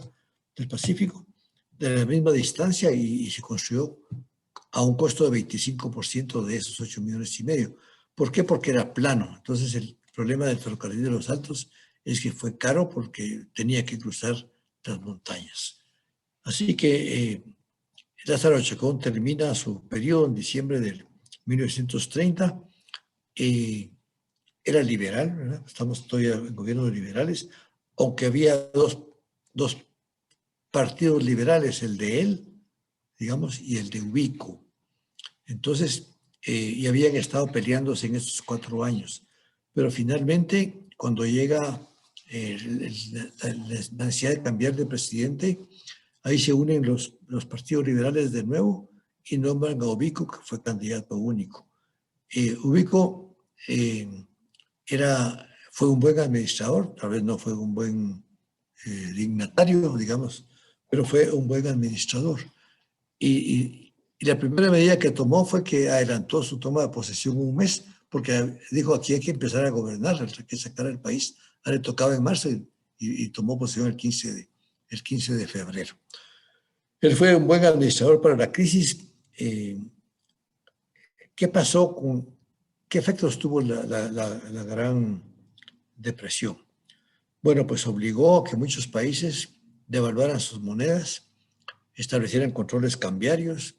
del Pacífico, de la misma distancia y se construyó a un costo de 25% de esos 8,5 millones. ¿Por qué? Porque era plano. Entonces el problema del ferrocarril de los Altos es que fue caro porque tenía que cruzar las montañas. Así que Lázaro Chacón termina su periodo en diciembre del 1930. Era liberal, ¿verdad? Estamos todavía en gobierno de liberales, aunque había dos partidos liberales, el de él, digamos, y el de Ubico. Entonces, y habían estado peleándose en estos 4 años. Pero finalmente, cuando llega la necesidad de cambiar de presidente, ahí se unen los partidos liberales de nuevo y nombran a Ubico, que fue candidato único. Ubico fue un buen administrador, tal vez no fue un buen dignatario, digamos, pero fue un buen administrador. Y la primera medida que tomó fue que adelantó su toma de posesión un mes, porque dijo, aquí hay que empezar a gobernar, hay que sacar el país. A él le tocaba en marzo y tomó posesión el 15 de febrero. Él fue un buen administrador para la crisis. ¿Qué pasó qué efectos tuvo la Gran Depresión? Bueno, pues obligó a que muchos países devaluaran sus monedas, establecieran controles cambiarios,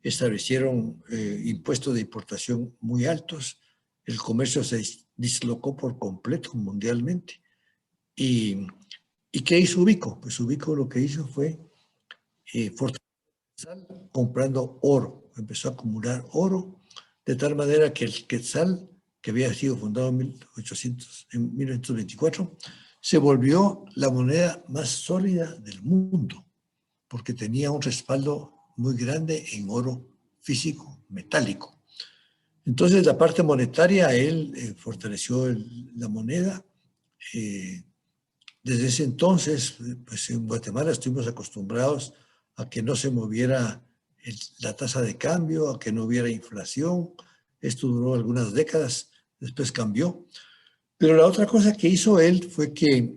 establecieron impuestos de importación muy altos, el comercio se dislocó por completo mundialmente. ¿Y qué hizo Ubico? Pues Ubico lo que hizo fue fortalecer comprando oro, empezó a acumular oro, de tal manera que el quetzal, que había sido fundado en 1924, se volvió la moneda más sólida del mundo, porque tenía un respaldo muy grande en oro físico, metálico. Entonces, la parte monetaria, él fortaleció la moneda. Desde ese entonces, pues en Guatemala estuvimos acostumbrados a que no se moviera la tasa de cambio, a que no hubiera inflación. Esto duró algunas décadas, después cambió. Pero la otra cosa que hizo él fue que,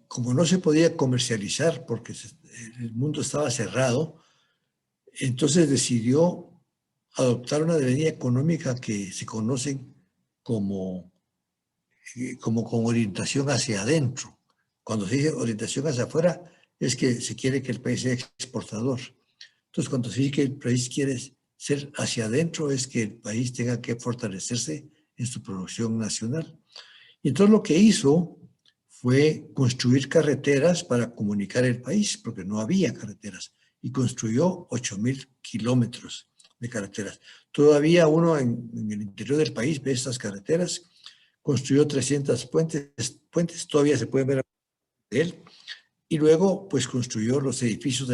como no se podía comercializar porque el mundo estaba cerrado, entonces decidió adoptar una línea económica que se conocen como con orientación hacia adentro. Cuando se dice orientación hacia afuera, es que se quiere que el país sea exportador. Entonces, cuando se dice que el país quiere ser hacia adentro, es que el país tenga que fortalecerse en su producción nacional. Y entonces lo que hizo fue construir carreteras para comunicar el país, porque no había carreteras, y construyó 8,000 kilómetros de carreteras. Todavía uno en el interior del país ve estas carreteras. Construyó 300 puentes, todavía se pueden ver de él, y luego pues construyó los edificios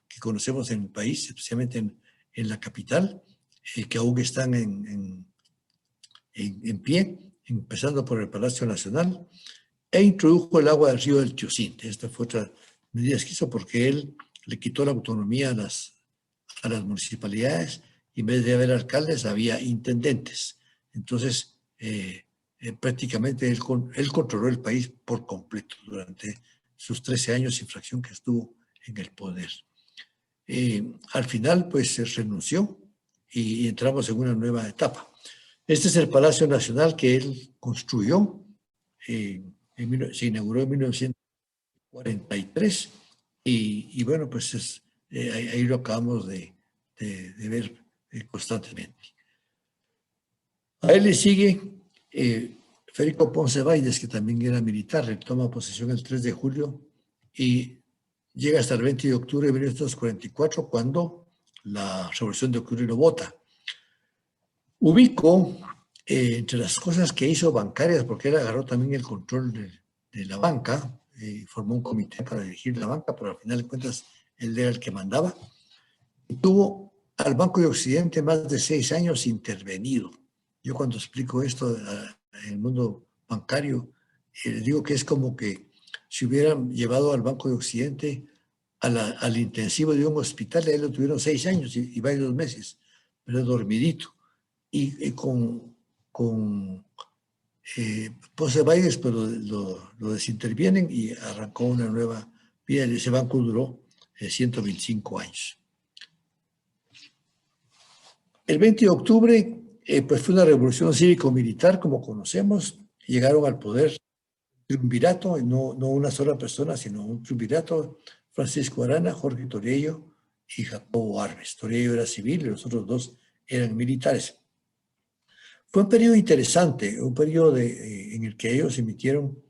que conocemos en el país, especialmente en la capital, que aún están en pie, empezando por el Palacio Nacional, e introdujo el agua del río del Tiocín. Esta fue otra medida que hizo porque él le quitó la autonomía a las municipalidades, y en vez de haber alcaldes había intendentes. Entonces, prácticamente él controló el país por completo durante sus 13 años sin fracción que estuvo en el poder. Al final, pues se renunció y entramos en una nueva etapa. Este es el Palacio Nacional que él construyó, se inauguró en 1943 y bueno, pues ahí lo acabamos de ver constantemente. A él le sigue Federico Ponce Baydes, que también era militar. Él toma posesión el 3 de julio y llega hasta el 20 de octubre de 1944, cuando la Revolución de Octubre lo vota. Ubico, entre las cosas que hizo bancarias, porque él agarró también el control de la banca, formó un comité para dirigir la banca, pero al final de cuentas él era el que mandaba. Y tuvo al Banco de Occidente más de 6 años intervenido. Yo cuando explico esto en el mundo bancario, digo que es como que si hubieran llevado al Banco de Occidente al intensivo de un hospital, ahí lo tuvieron 6 años y varios meses, pero dormidito. Y con Ponce Baydes, pero lo desintervienen y arrancó una nueva vida. Ese banco duró 125 años. El 20 de octubre pues fue una revolución cívico-militar, como conocemos. Llegaron al poder triunvirato, no una sola persona, sino un triunvirato: Francisco Arana, Jorge Torello y Jacobo Arbenz. Torello era civil y los otros dos eran militares. Fue un periodo interesante, un periodo en el que ellos emitieron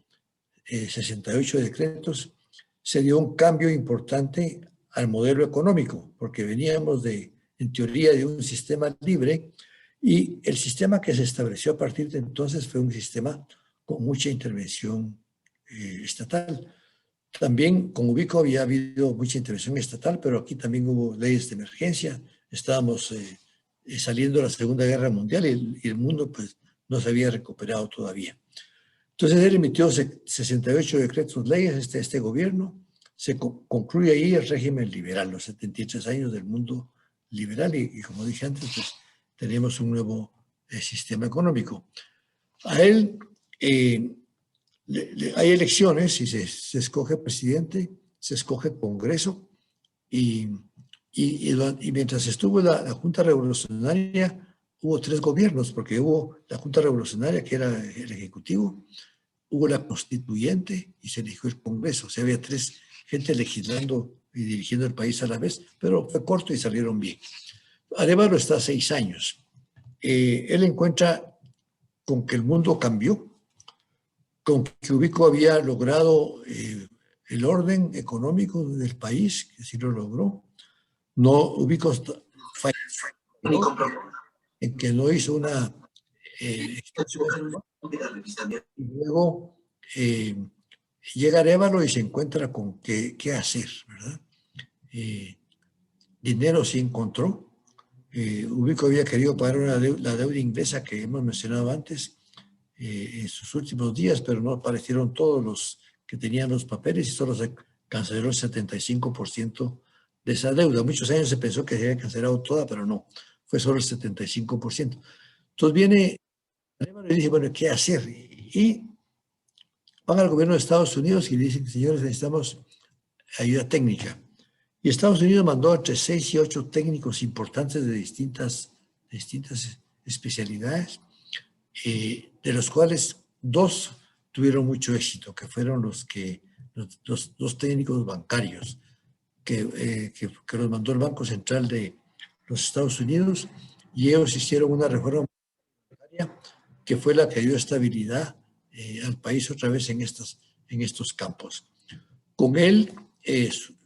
68 decretos. Se dio un cambio importante al modelo económico, porque veníamos en teoría de un sistema libre, y el sistema que se estableció a partir de entonces fue un sistema con mucha intervención estatal. También con Ubico había habido mucha intervención estatal, pero aquí también hubo leyes de emergencia. Estábamos saliendo de la Segunda Guerra Mundial y el mundo pues no se había recuperado todavía. Entonces él emitió 68 decretos leyes, este gobierno, se concluye ahí el régimen liberal, los 73 años del mundo liberal y como dije antes, pues tenemos un nuevo sistema económico. A él hay elecciones y se escoge presidente, se escoge Congreso y mientras estuvo la Junta Revolucionaria hubo 3 gobiernos, porque hubo la Junta Revolucionaria, que era el Ejecutivo, hubo la Constituyente y se eligió el Congreso. O sea, había 3 gente legislando y dirigiendo el país a la vez, pero fue corto y salieron bien. Arévalo está 6 años. Él encuentra con que el mundo cambió, con que Ubico había logrado el orden económico del país, que sí lo logró. No, Ubico falló en que no hizo una y luego llega Arévalo y se encuentra con qué hacer, ¿verdad? Dinero sí encontró. Ubico había querido pagar la deuda inglesa que hemos mencionado antes en sus últimos días, pero no aparecieron todos los que tenían los papeles y solo se canceló el 75% de esa deuda. Muchos años se pensó que se había cancelado toda, pero no, fue solo el 75%. Entonces viene y dice, bueno, ¿qué hacer? Y van al gobierno de Estados Unidos y dicen, señores, necesitamos ayuda técnica. Y Estados Unidos mandó entre 6 y 8 técnicos importantes de distintas especialidades, de los cuales 2 tuvieron mucho éxito, que fueron los 2 técnicos bancarios que los mandó el Banco Central de los Estados Unidos, y ellos hicieron una reforma monetaria que fue la que dio estabilidad al país otra vez en estos campos. Con él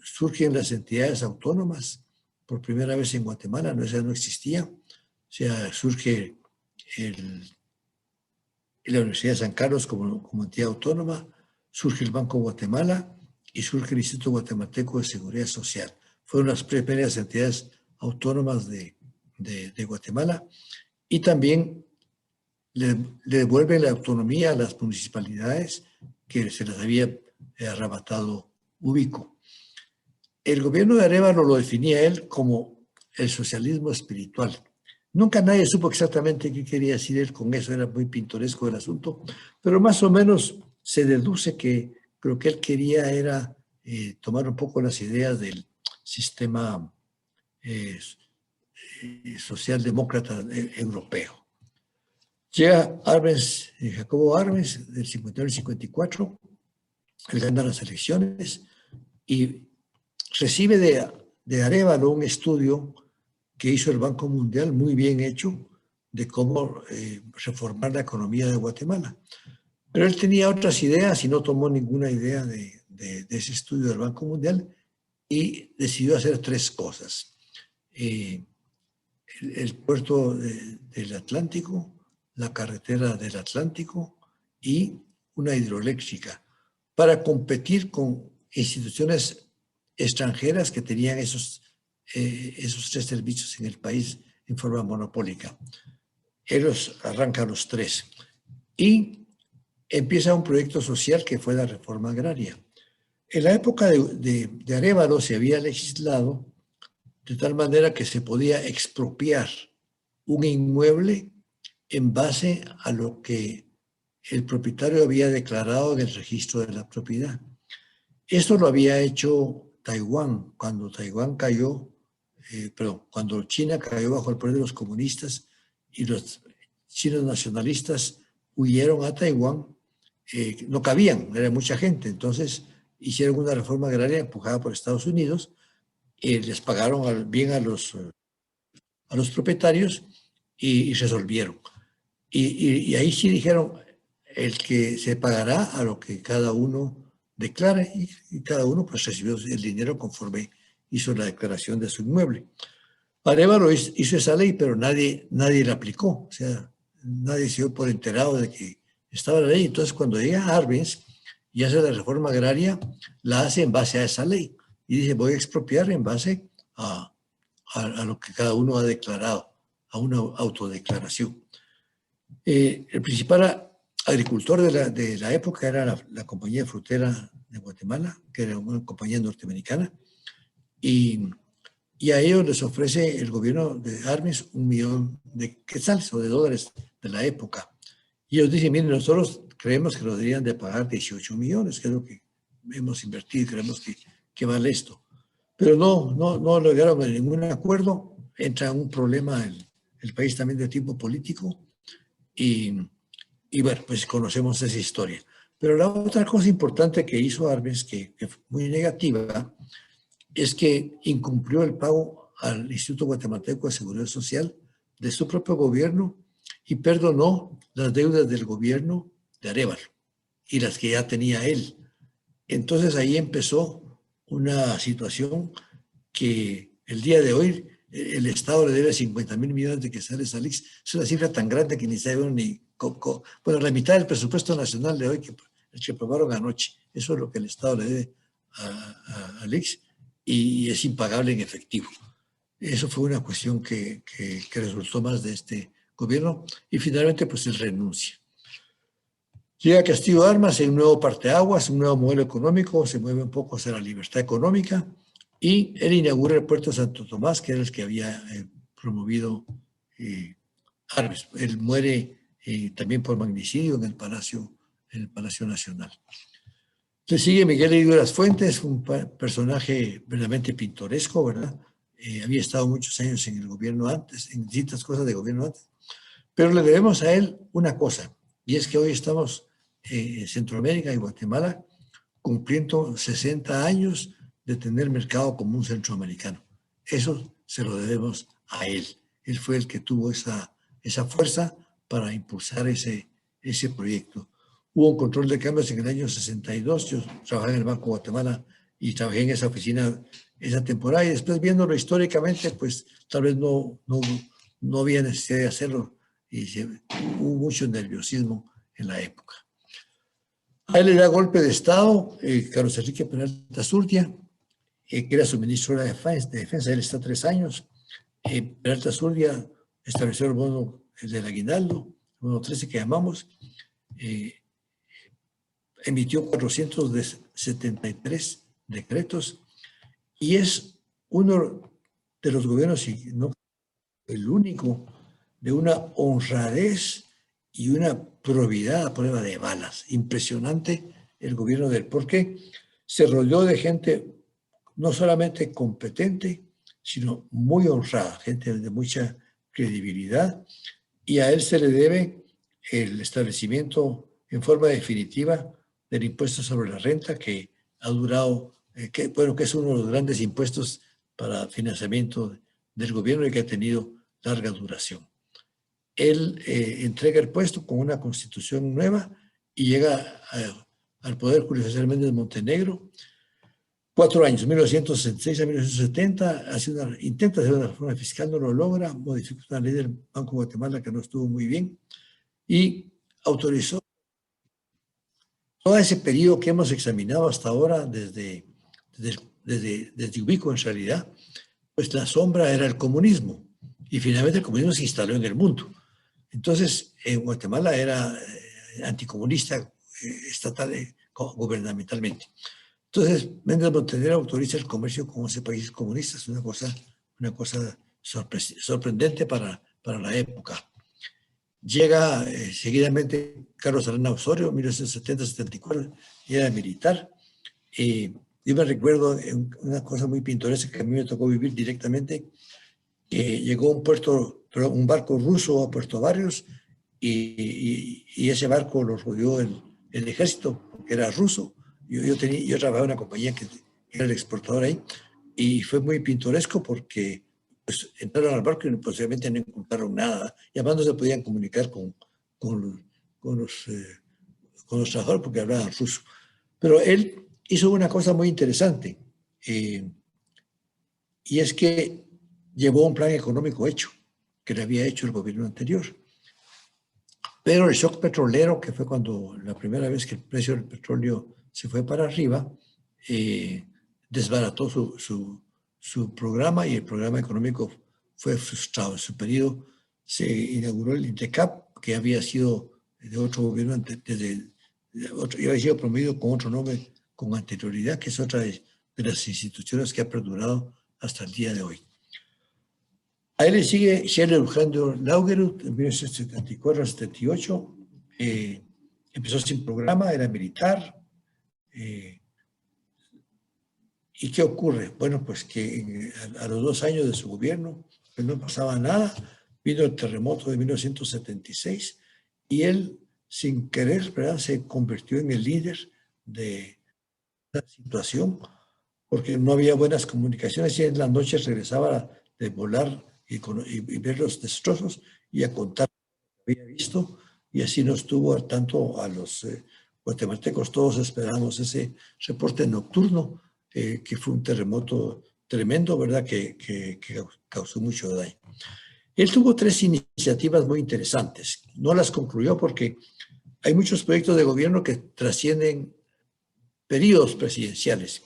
surgen las entidades autónomas por primera vez en Guatemala, esa no existía. O sea, surge la Universidad de San Carlos como entidad autónoma, surge el Banco Guatemala y surge el Instituto Guatemalteco de Seguridad Social. Fueron las primeras entidades autónomas de Guatemala, y también le devuelve la autonomía a las municipalidades que se las había arrebatado Ubico. El gobierno de Arévalo lo definía él como el socialismo espiritual. Nunca nadie supo exactamente qué quería decir él con eso, era muy pintoresco el asunto, pero más o menos se deduce que lo que él quería era tomar un poco las ideas del sistema socialdemócrata europeo. Llega Arbenz, Jacobo Arbenz, del 51 al 54, él gana las elecciones y recibe de Arévalo un estudio que hizo el Banco Mundial, muy bien hecho, de cómo reformar la economía de Guatemala. Pero él tenía otras ideas y no tomó ninguna idea de ese estudio del Banco Mundial y decidió hacer 3 cosas. El puerto del Atlántico, la carretera del Atlántico y una hidroeléctrica para competir con instituciones extranjeras que tenían esos 3 servicios en el país en forma monopólica. Él los arranca los 3 y empieza un proyecto social que fue la reforma agraria. En la época de Arévalo se había legislado de tal manera que se podía expropiar un inmueble en base a lo que el propietario había declarado en el registro de la propiedad. Esto lo había hecho Taiwán cuando Taiwán cayó, cuando China cayó bajo el poder de los comunistas y los chinos nacionalistas huyeron a Taiwán, no cabían, era mucha gente, entonces hicieron una reforma agraria empujada por Estados Unidos y les pagaron bien a los propietarios y resolvieron. Y ahí sí dijeron, el que se pagará a lo que cada uno declare, y cada uno pues recibió el dinero conforme hizo la declaración de su inmueble. Arévalo hizo esa ley, pero nadie la aplicó, o sea, nadie se dio por enterado de que estaba la ley. Entonces cuando llega Arbenz y hace la reforma agraria, la hace en base a esa ley y dice, voy a expropiar en base a lo que cada uno ha declarado, a una autodeclaración. El principal agricultor de la época era la compañía frutera de Guatemala, que era una compañía norteamericana, y a ellos les ofrece el gobierno de Arbenz 1 millón de quetzales o de dólares de la época. Y ellos dicen, miren, nosotros creemos que nos deberían de pagar 18 millones, que es lo que hemos invertido y creemos que vale esto. Pero no lograron ningún acuerdo, entra un problema el país también de tipo político y bueno, pues conocemos esa historia. Pero la otra cosa importante que hizo Arbenz, que fue muy negativa, es que incumplió el pago al Instituto Guatemalteco de Seguridad Social de su propio gobierno y perdonó las deudas del gobierno de Arévalo y las que ya tenía él. Entonces ahí empezó una situación que el día de hoy el Estado le debe 50,000 millones de quetzales al ICS. Es una cifra tan grande que ni sabe ni... Bueno, la mitad del presupuesto nacional de hoy que aprobaron anoche. Eso es lo que el Estado le debe al ICS y es impagable en efectivo. Eso fue una cuestión que resultó más de este gobierno y finalmente pues él renuncia. Llega Castillo Armas en un nuevo parteaguas, un nuevo modelo económico, se mueve un poco hacia la libertad económica y él inaugura el puerto de Santo Tomás, que era el que había promovido Arbenz. Él muere también por magnicidio en el Palacio Nacional. Le sigue Miguel Herido de las Fuentes, un personaje verdaderamente pintoresco, ¿verdad? Había estado muchos años en el gobierno antes, en distintas cosas de gobierno antes, pero le debemos a él una cosa, y es que hoy estamos en Centroamérica y Guatemala cumpliendo 60 años de tener mercado común centroamericano. Eso se lo debemos a él. Él fue el que tuvo esa fuerza para impulsar ese proyecto. Hubo un control de cambios en el año 62. Yo trabajé en el Banco de Guatemala y trabajé en esa oficina esa temporada y después viéndolo históricamente, pues tal vez no había necesidad de hacerlo y hubo mucho nerviosismo en la época. A él le da golpe de Estado Carlos Enrique Peralta Zurdia, que era su ministro de Defensa. Él está 3 años. Peralta Zurdia estableció el bono del aguinaldo, el bono 13 que llamamos, emitió 473 decretos y es uno de los gobiernos, y no el único, de una honradez y una probidad a prueba de balas. Impresionante el gobierno de él, porque se rodeó de gente no solamente competente, sino muy honrada, gente de mucha credibilidad, y a él se le debe el establecimiento en forma definitiva del impuesto sobre la renta, que ha durado, que es uno de los grandes impuestos para financiamiento del gobierno y que ha tenido larga duración. Él entrega el puesto con una constitución nueva y llega al poder Julio César Méndez Montenegro. 4 años, 1966 a 1970, intenta hacer una reforma fiscal, no lo logra, modificó una ley del Banco de Guatemala que no estuvo muy bien y autorizó todo ese periodo que hemos examinado hasta ahora desde Ubico en realidad, pues la sombra era el comunismo y finalmente el comunismo se instaló en el mundo. Entonces, en Guatemala era anticomunista, estatal, gubernamentalmente. Entonces, Méndez Montenegro autoriza el comercio con 11 países comunistas, una cosa sorprendente para la época. Llega seguidamente Carlos Arana Osorio, 1970-74, y era militar. Yo me recuerdo una cosa muy pintoresca que a mí me tocó vivir directamente, que llegó un barco ruso a Puerto Barrios y ese barco lo rodeó el ejército, porque era ruso. Yo trabajaba en una compañía que era el exportador ahí y fue muy pintoresco porque pues, entraron al barco y posiblemente no encontraron nada y además no se podían comunicar con los trabajadores porque hablaban ruso. Pero él hizo una cosa muy interesante y es que llevó un plan económico hecho que le había hecho el gobierno anterior. Pero el shock petrolero, que fue cuando la primera vez que el precio del petróleo se fue para arriba, desbarató su programa y el programa económico fue frustrado. En su periodo se inauguró el INTECAP que había sido de otro gobierno, ya había sido promovido con otro nombre con anterioridad, que es otra de las instituciones que ha perdurado hasta el día de hoy. A él le sigue Kjell Eugenio Laugerud, en 1974-78. Empezó sin programa, era militar. ¿Y qué ocurre? Bueno, pues que a los 2 años de su gobierno pues no pasaba nada. Vino el terremoto de 1976 y él, sin querer, ¿verdad?, se convirtió en el líder de la situación porque no había buenas comunicaciones y en las noches regresaba de volar y ver los destrozos y a contar lo que había visto, y así nos tuvo al tanto a los guatemaltecos. Todos esperamos ese reporte nocturno, que fue un terremoto tremendo, ¿verdad?, que causó mucho daño. Él tuvo 3 iniciativas muy interesantes. No las concluyó porque hay muchos proyectos de gobierno que trascienden periodos presidenciales.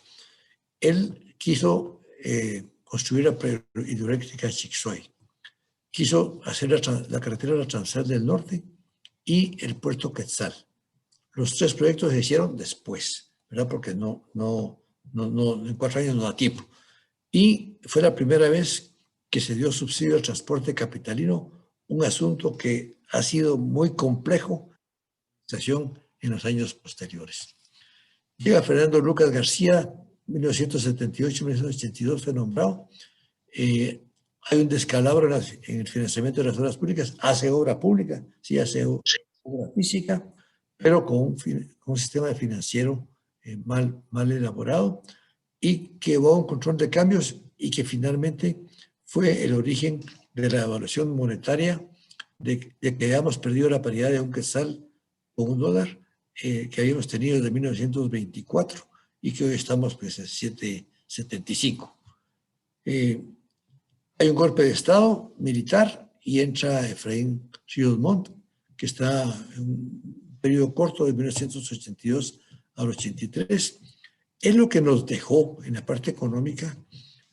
Él quiso construir la hidroeléctrica Chixoy, quiso hacer la carretera transversal del norte y el puerto Quetzal. Los 3 proyectos se hicieron después, ¿verdad?, porque no, en 4 años no da tiempo. Y fue la primera vez que se dio subsidio al transporte capitalino, un asunto que ha sido muy complejo en los años posteriores. Llega Fernando Lucas García, 1978-1982 fue nombrado. Hay un descalabro en el financiamiento de las obras públicas. Hace obra pública, sí hace obra física, pero con un sistema financiero mal elaborado, y que hubo un control de cambios y que finalmente fue el origen de la evaluación monetaria, de que habíamos perdido la paridad de un quetzal con $1, que habíamos tenido desde 1924 y que hoy estamos pues en 7.75. Hay un golpe de Estado militar y entra Efraín Ríos Montt, que está en un periodo corto de 1982 al 83. Él lo que nos dejó en la parte económica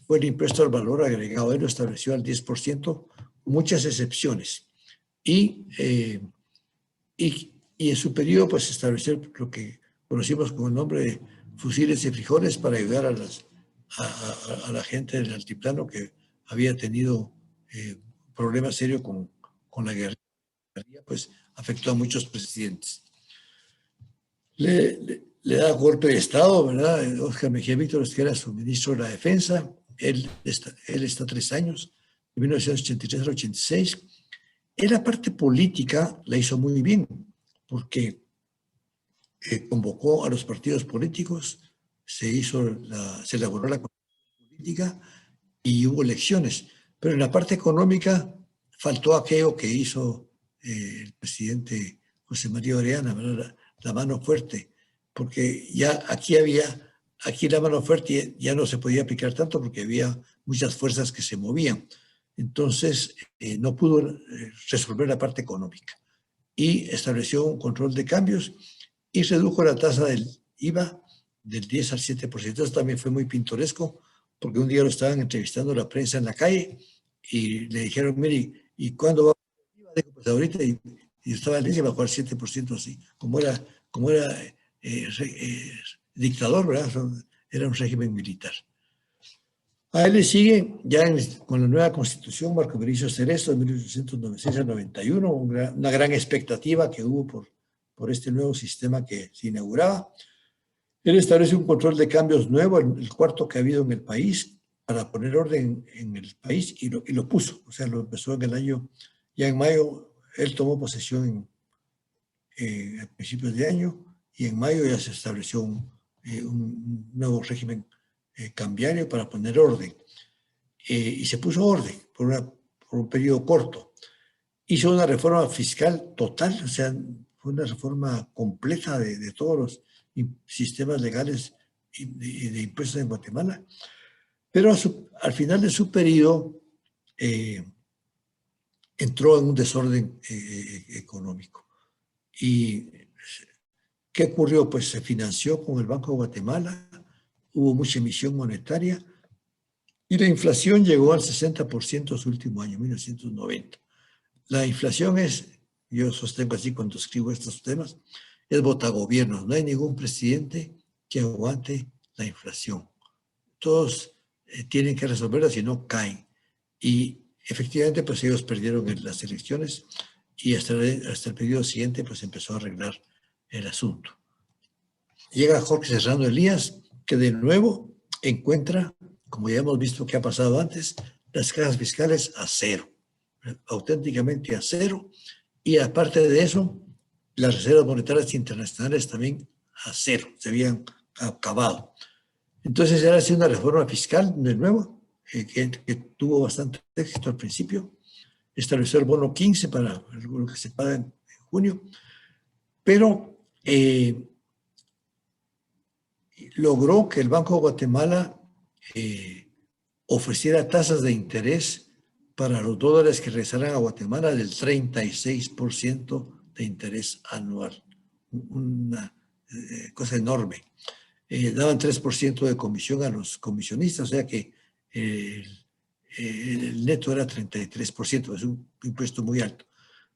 fue el impuesto al valor agregado. Él lo estableció al 10%, con muchas excepciones. Y en su periodo pues estableció lo que conocimos como el nombre de fusiles y frijoles para ayudar a la gente del altiplano que había tenido problemas serios con la guerra. Pues afectó a muchos presidentes. Le da golpe de Estado, ¿verdad? Óscar Mejía Víctor, que era su ministro de la Defensa. Él está 3 años, de 1983 al 86. En la parte política la hizo muy bien, porque convocó a los partidos políticos, se elaboró la constitución política y hubo elecciones. Pero en la parte económica faltó aquello que hizo el presidente José María Orellana, ¿verdad? La mano fuerte, porque ya aquí la mano fuerte ya no se podía aplicar tanto porque había muchas fuerzas que se movían. Entonces no pudo resolver la parte económica y estableció un control de cambios y redujo la tasa del IVA del 10 al 7%. Eso también fue muy pintoresco, porque un día lo estaban entrevistando la prensa en la calle y le dijeron, mire, ¿y cuándo va a bajar el IVA? Dijo, pues ahorita, y estaba el IVA bajó al 7% así, como era dictador, ¿verdad? Era un régimen militar. A él le sigue, con la nueva constitución, Marco Mauricio Cerezo, de 1896 al 91, una gran expectativa que hubo por este nuevo sistema que se inauguraba. Él establece un control de cambios nuevo, el cuarto que ha habido en el país, para poner orden en el país, y lo puso. O sea, lo empezó en el año, ya en mayo, él tomó posesión a principios de año, y en mayo ya se estableció un nuevo régimen cambiario para poner orden. Y se puso orden por un periodo corto. Hizo una reforma fiscal total, o sea, fue una reforma completa de todos los sistemas legales y de impuestos en Guatemala. Pero al final de su periodo entró en un desorden económico. ¿Y qué ocurrió? Pues se financió con el Banco de Guatemala, hubo mucha emisión monetaria y la inflación llegó al 60% su último año, 1990. La inflación es yo sostengo así cuando escribo estos temas, es botagobierno. No hay ningún presidente que aguante la inflación. Todos tienen que resolverla, si no caen. Y efectivamente, pues ellos perdieron en las elecciones y hasta el periodo siguiente, pues empezó a arreglar el asunto. Llega Jorge Serrano Elías, que de nuevo encuentra, como ya hemos visto que ha pasado antes, las cajas fiscales a cero, auténticamente a cero, y aparte de eso, las reservas monetarias internacionales también a cero, se habían acabado. Entonces era así una reforma fiscal de nuevo, que tuvo bastante éxito al principio, estableció el bono 15 para lo que se paga en junio, pero logró que el Banco de Guatemala ofreciera tasas de interés para los dólares que regresaran a Guatemala del 36% de interés anual. Una cosa enorme. Daban 3% de comisión a los comisionistas, o sea que el neto era 33%, es un impuesto muy alto.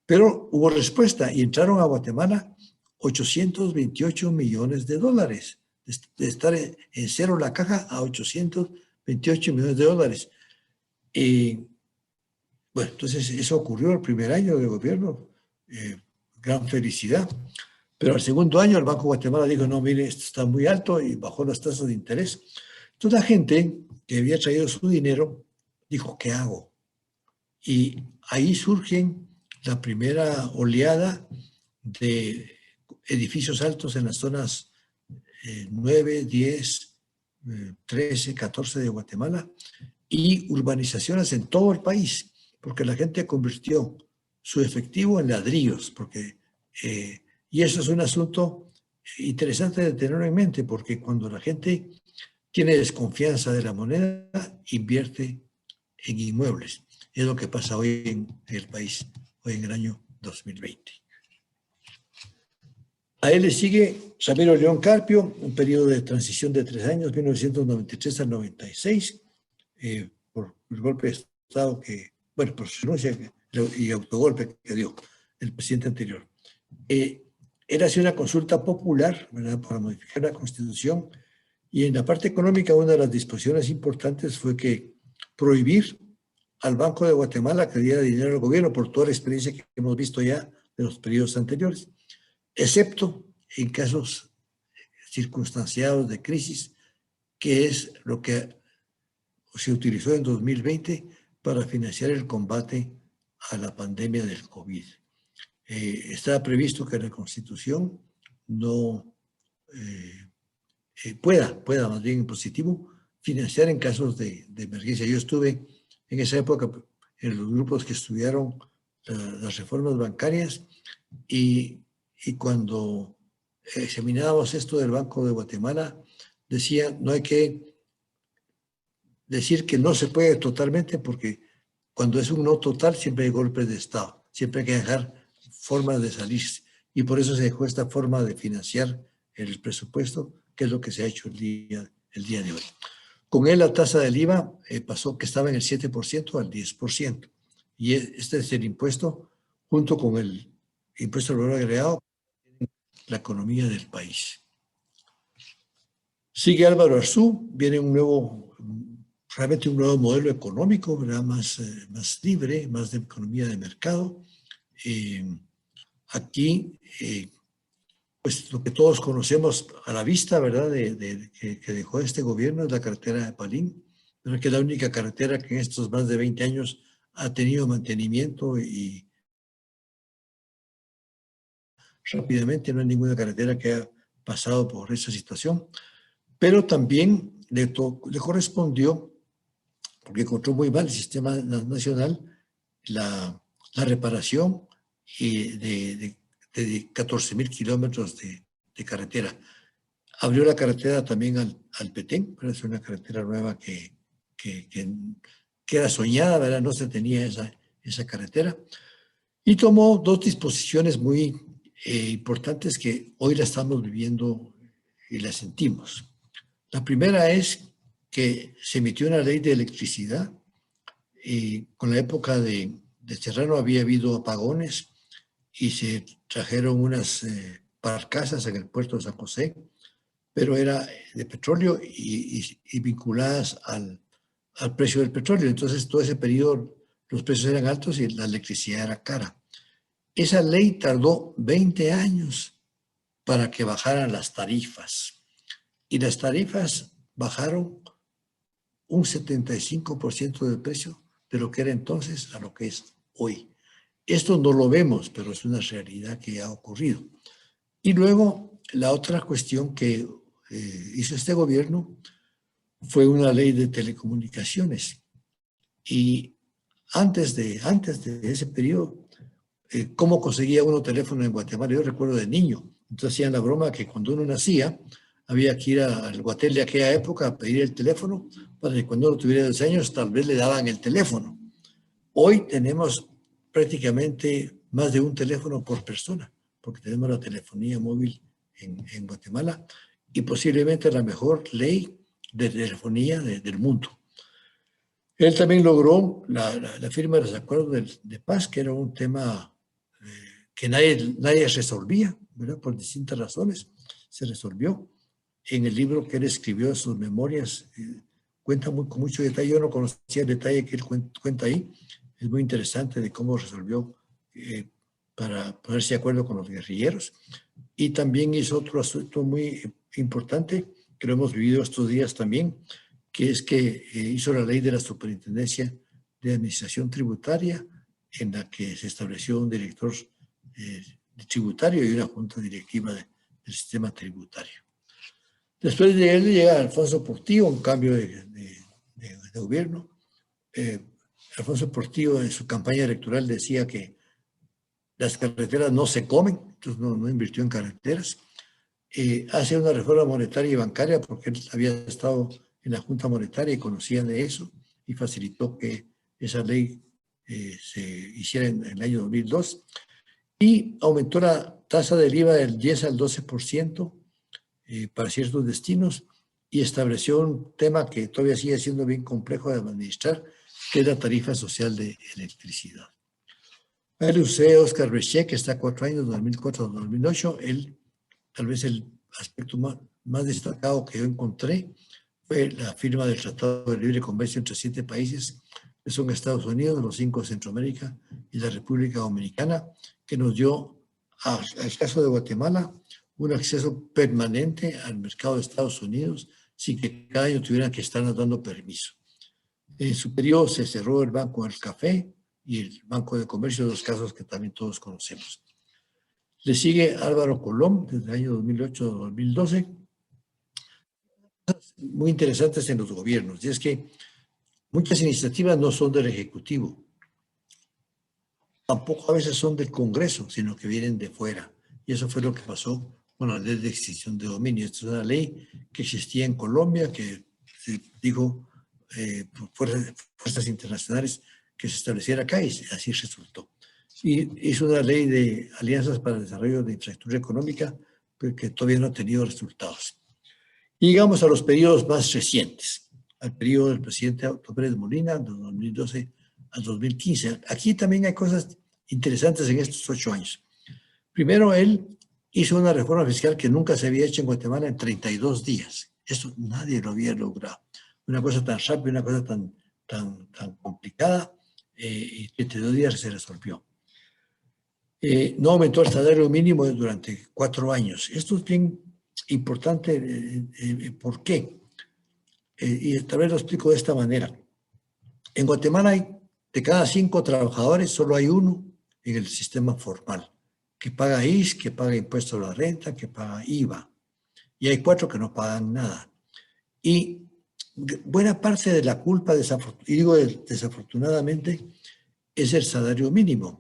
Pero hubo respuesta y entraron a Guatemala 828 millones de dólares. De estar en cero la caja a 828 millones de dólares. Bueno, entonces eso ocurrió el primer año de gobierno, gran felicidad. Pero al segundo año el Banco de Guatemala dijo, no, mire, esto está muy alto y bajó las tasas de interés. Entonces la gente que había traído su dinero dijo, ¿qué hago? Y ahí surgen la primera oleada de edificios altos en las zonas 9, 10, 13, 14 de Guatemala y urbanizaciones en todo el país, porque la gente convirtió su efectivo en ladrillos, porque... y eso es un asunto interesante de tenerlo en mente, porque cuando la gente tiene desconfianza de la moneda, invierte en inmuebles. Es lo que pasa hoy en el país, hoy en el año 2020. A él le sigue Ramiro León Carpio, un periodo de transición de 3 años, 1993 al 96, por el golpe de Estado que, bueno, por su renuncia y autogolpe que dio el presidente anterior. Era así una consulta popular, ¿verdad?, para modificar la Constitución, y en la parte económica una de las disposiciones importantes fue que prohibir al Banco de Guatemala que diera dinero al gobierno por toda la experiencia que hemos visto ya de los periodos anteriores, excepto en casos circunstanciados de crisis, que es lo que se utilizó en 2020 para financiar el combate a la pandemia del COVID. Estaba previsto que la Constitución no pueda más bien en positivo financiar en casos de emergencia. Yo estuve en esa época en los grupos que estudiaron las reformas bancarias y cuando examinábamos esto del Banco de Guatemala, decía, no hay que decir que no se puede totalmente, porque cuando es un no total siempre hay golpes de Estado, siempre hay que dejar formas de salirse, y por eso se dejó esta forma de financiar el presupuesto, que es lo que se ha hecho el día de hoy. Con él la tasa del IVA pasó, que estaba en el 7% al 10%, y este es el impuesto, junto con el impuesto al valor agregado, la economía del país. Sigue Álvaro Arzú, viene realmente un nuevo modelo económico, ¿verdad?, más libre, más de economía de mercado. Aquí, pues lo que todos conocemos a la vista, ¿verdad?, que dejó este gobierno es la carretera de Palín, ¿verdad?, que es la única carretera que en estos más de 20 años ha tenido mantenimiento y rápidamente, no hay ninguna carretera que haya pasado por esa situación, pero también le correspondió, porque encontró muy mal el sistema nacional, la reparación de 14,000 kilómetros de carretera. Abrió la carretera también al Petén, pero es una carretera nueva que era soñada, ¿verdad? No se tenía esa carretera. Y tomó 2 disposiciones muy importantes que hoy la estamos viviendo y la sentimos. La primera es que se emitió una ley de electricidad. Con la época de Serrano había habido apagones y se trajeron unas barcazas en el puerto de San José, pero era de petróleo y vinculadas al precio del petróleo. Entonces, todo ese periodo los precios eran altos y la electricidad era cara. Esa ley tardó 20 años para que bajaran las tarifas. Y las tarifas bajaron un 75% del precio de lo que era entonces a lo que es hoy. Esto no lo vemos, pero es una realidad que ha ocurrido. Y luego, la otra cuestión que hizo este gobierno fue una ley de telecomunicaciones. Y antes de ese periodo, ¿cómo conseguía uno teléfono en Guatemala? Yo recuerdo de niño. Entonces hacían la broma que cuando uno nacía, había que ir al Guatel de aquella época a pedir el teléfono para que cuando uno tuviera 2 años, tal vez le daban el teléfono. Hoy tenemos prácticamente más de un teléfono por persona, porque tenemos la telefonía móvil en Guatemala y posiblemente la mejor ley de telefonía del mundo. Él también logró la firma de los acuerdos de paz, que era un tema que nadie resolvía, ¿verdad? Por distintas razones. Se resolvió. En el libro que él escribió, sus memorias, cuenta con mucho detalle. Yo no conocía el detalle que él cuenta ahí. Es muy interesante de cómo resolvió para ponerse de acuerdo con los guerrilleros. Y también hizo otro asunto muy importante, que lo hemos vivido estos días también, que es que hizo la ley de la Superintendencia de Administración Tributaria, en la que se estableció un director tributario y una junta directiva del sistema tributario. Después de él llega Alfonso Portillo, un cambio de gobierno. Alfonso Portillo en su campaña electoral decía que las carreteras no se comen, entonces no invirtió en carreteras. Hace una reforma monetaria y bancaria porque él había estado en la Junta Monetaria y conocía de eso y facilitó que esa ley se hiciera en el año 2002 y aumentó la tasa del IVA del 10 al 12% para ciertos destinos y estableció un tema que todavía sigue siendo bien complejo de administrar, que es la tarifa social de electricidad. Ahí le usé a Oscar Bechet, que está 4 años, 2004 a 2008. Él, tal vez el aspecto más destacado que yo encontré fue la firma del Tratado de Libre Comercio entre 7 países, que son Estados Unidos, los 5 de Centroamérica y la República Dominicana, que nos dio, al caso de Guatemala, un acceso permanente al mercado de Estados Unidos sin que cada año tuvieran que estarnos dando permiso. En su periodo se cerró el Banco del Café y el Banco de Comercio, 2 casos que también todos conocemos. Le sigue Álvaro Colón desde el año 2008 a 2012. Muy interesantes en los gobiernos, y es que muchas iniciativas no son del Ejecutivo, tampoco a veces son del Congreso, sino que vienen de fuera. Y eso fue lo que pasó con la ley de extinción de dominio. Esta es una ley que existía en Colombia, que se dijo por fuerzas internacionales que se estableciera acá y así resultó. Y hizo una ley de alianzas para el desarrollo de infraestructura económica, pero que todavía no ha tenido resultados. Y llegamos a los periodos más recientes, al periodo del presidente Otto Pérez Molina, de 2012 al 2015. Aquí también hay cosas interesantes en estos 8 años. Primero, él hizo una reforma fiscal que nunca se había hecho en Guatemala en 32 días. Eso nadie lo había logrado. Una cosa tan rápida, una cosa tan complicada, y en 32 días se resolvió. No aumentó el salario mínimo durante 4 años. Esto es bien importante. ¿Por qué? Y tal vez lo explico de esta manera. En Guatemala de cada 5 trabajadores solo hay 1 en el sistema formal, que paga IS, que paga impuesto a la renta, que paga IVA. Y hay 4 que no pagan nada. Y buena parte de la culpa, y digo desafortunadamente, es el salario mínimo.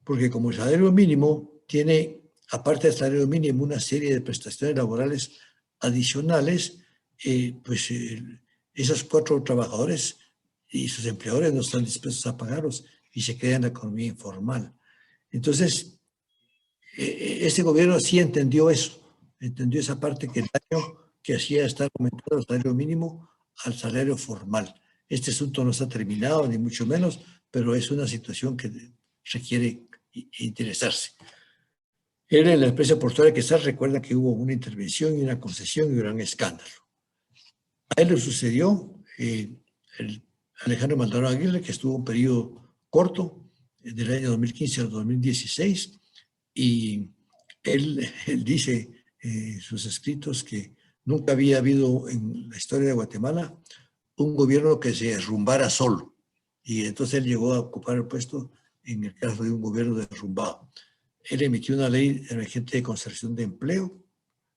Porque como el salario mínimo tiene, aparte del salario mínimo, una serie de prestaciones laborales adicionales, pues esos 4 trabajadores y sus empleadores no están dispuestos a pagarlos y se queda en la economía informal. Entonces, este gobierno sí entendió eso, entendió esa parte que el daño que hacía estar aumentando el salario mínimo al salario formal. Este asunto no está terminado, ni mucho menos, pero es una situación que requiere interesarse. Él en la empresa portuaria Quesar recuerda que hubo una intervención y una concesión y un gran escándalo. A él le sucedió el Alejandro Maldonado Aguirre, que estuvo un periodo corto, del año 2015 al 2016, y él dice en sus escritos que nunca había habido en la historia de Guatemala un gobierno que se derrumbara solo. Y entonces él llegó a ocupar el puesto en el caso de un gobierno derrumbado. Él emitió una ley emergente de conservación de empleo,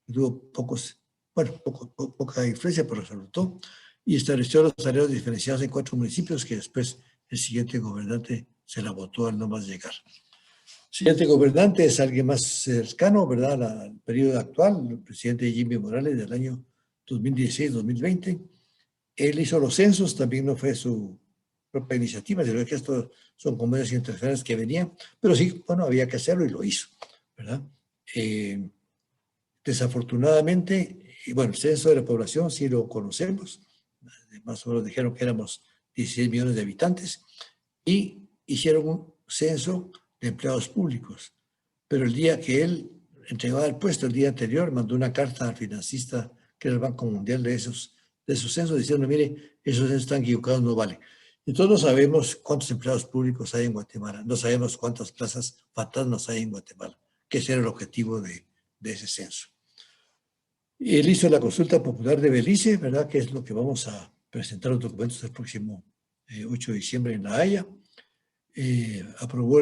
tuvo poca influencia, pero resultó, y estableció los salarios diferenciados en 4 municipios que después el siguiente gobernante se la votó al no más llegar. El siguiente gobernante es alguien más cercano, ¿verdad?, al periodo actual, el presidente Jimmy Morales del año 2016-2020. Él hizo los censos, también no fue su propia iniciativa, sino que estos son convenios internacionales que venían, pero sí, bueno, había que hacerlo y lo hizo, ¿verdad? Desafortunadamente, y bueno, el censo de la población sí lo conocemos, más o menos dijeron que éramos 16 millones de habitantes, y hicieron un censo de empleados públicos, pero el día que él entregaba el puesto, el día anterior, mandó una carta al financista, que era el Banco Mundial de esos censos, diciendo, mire, esos censos están equivocados, no vale. Entonces no sabemos cuántos empleados públicos hay en Guatemala, no sabemos cuántas plazas fantasmas hay en Guatemala, que ese era el objetivo de ese censo. Y él hizo la consulta popular de Belice, ¿verdad?, que es lo que vamos a presentar los documentos el próximo 8 de diciembre en La Haya. Aprobó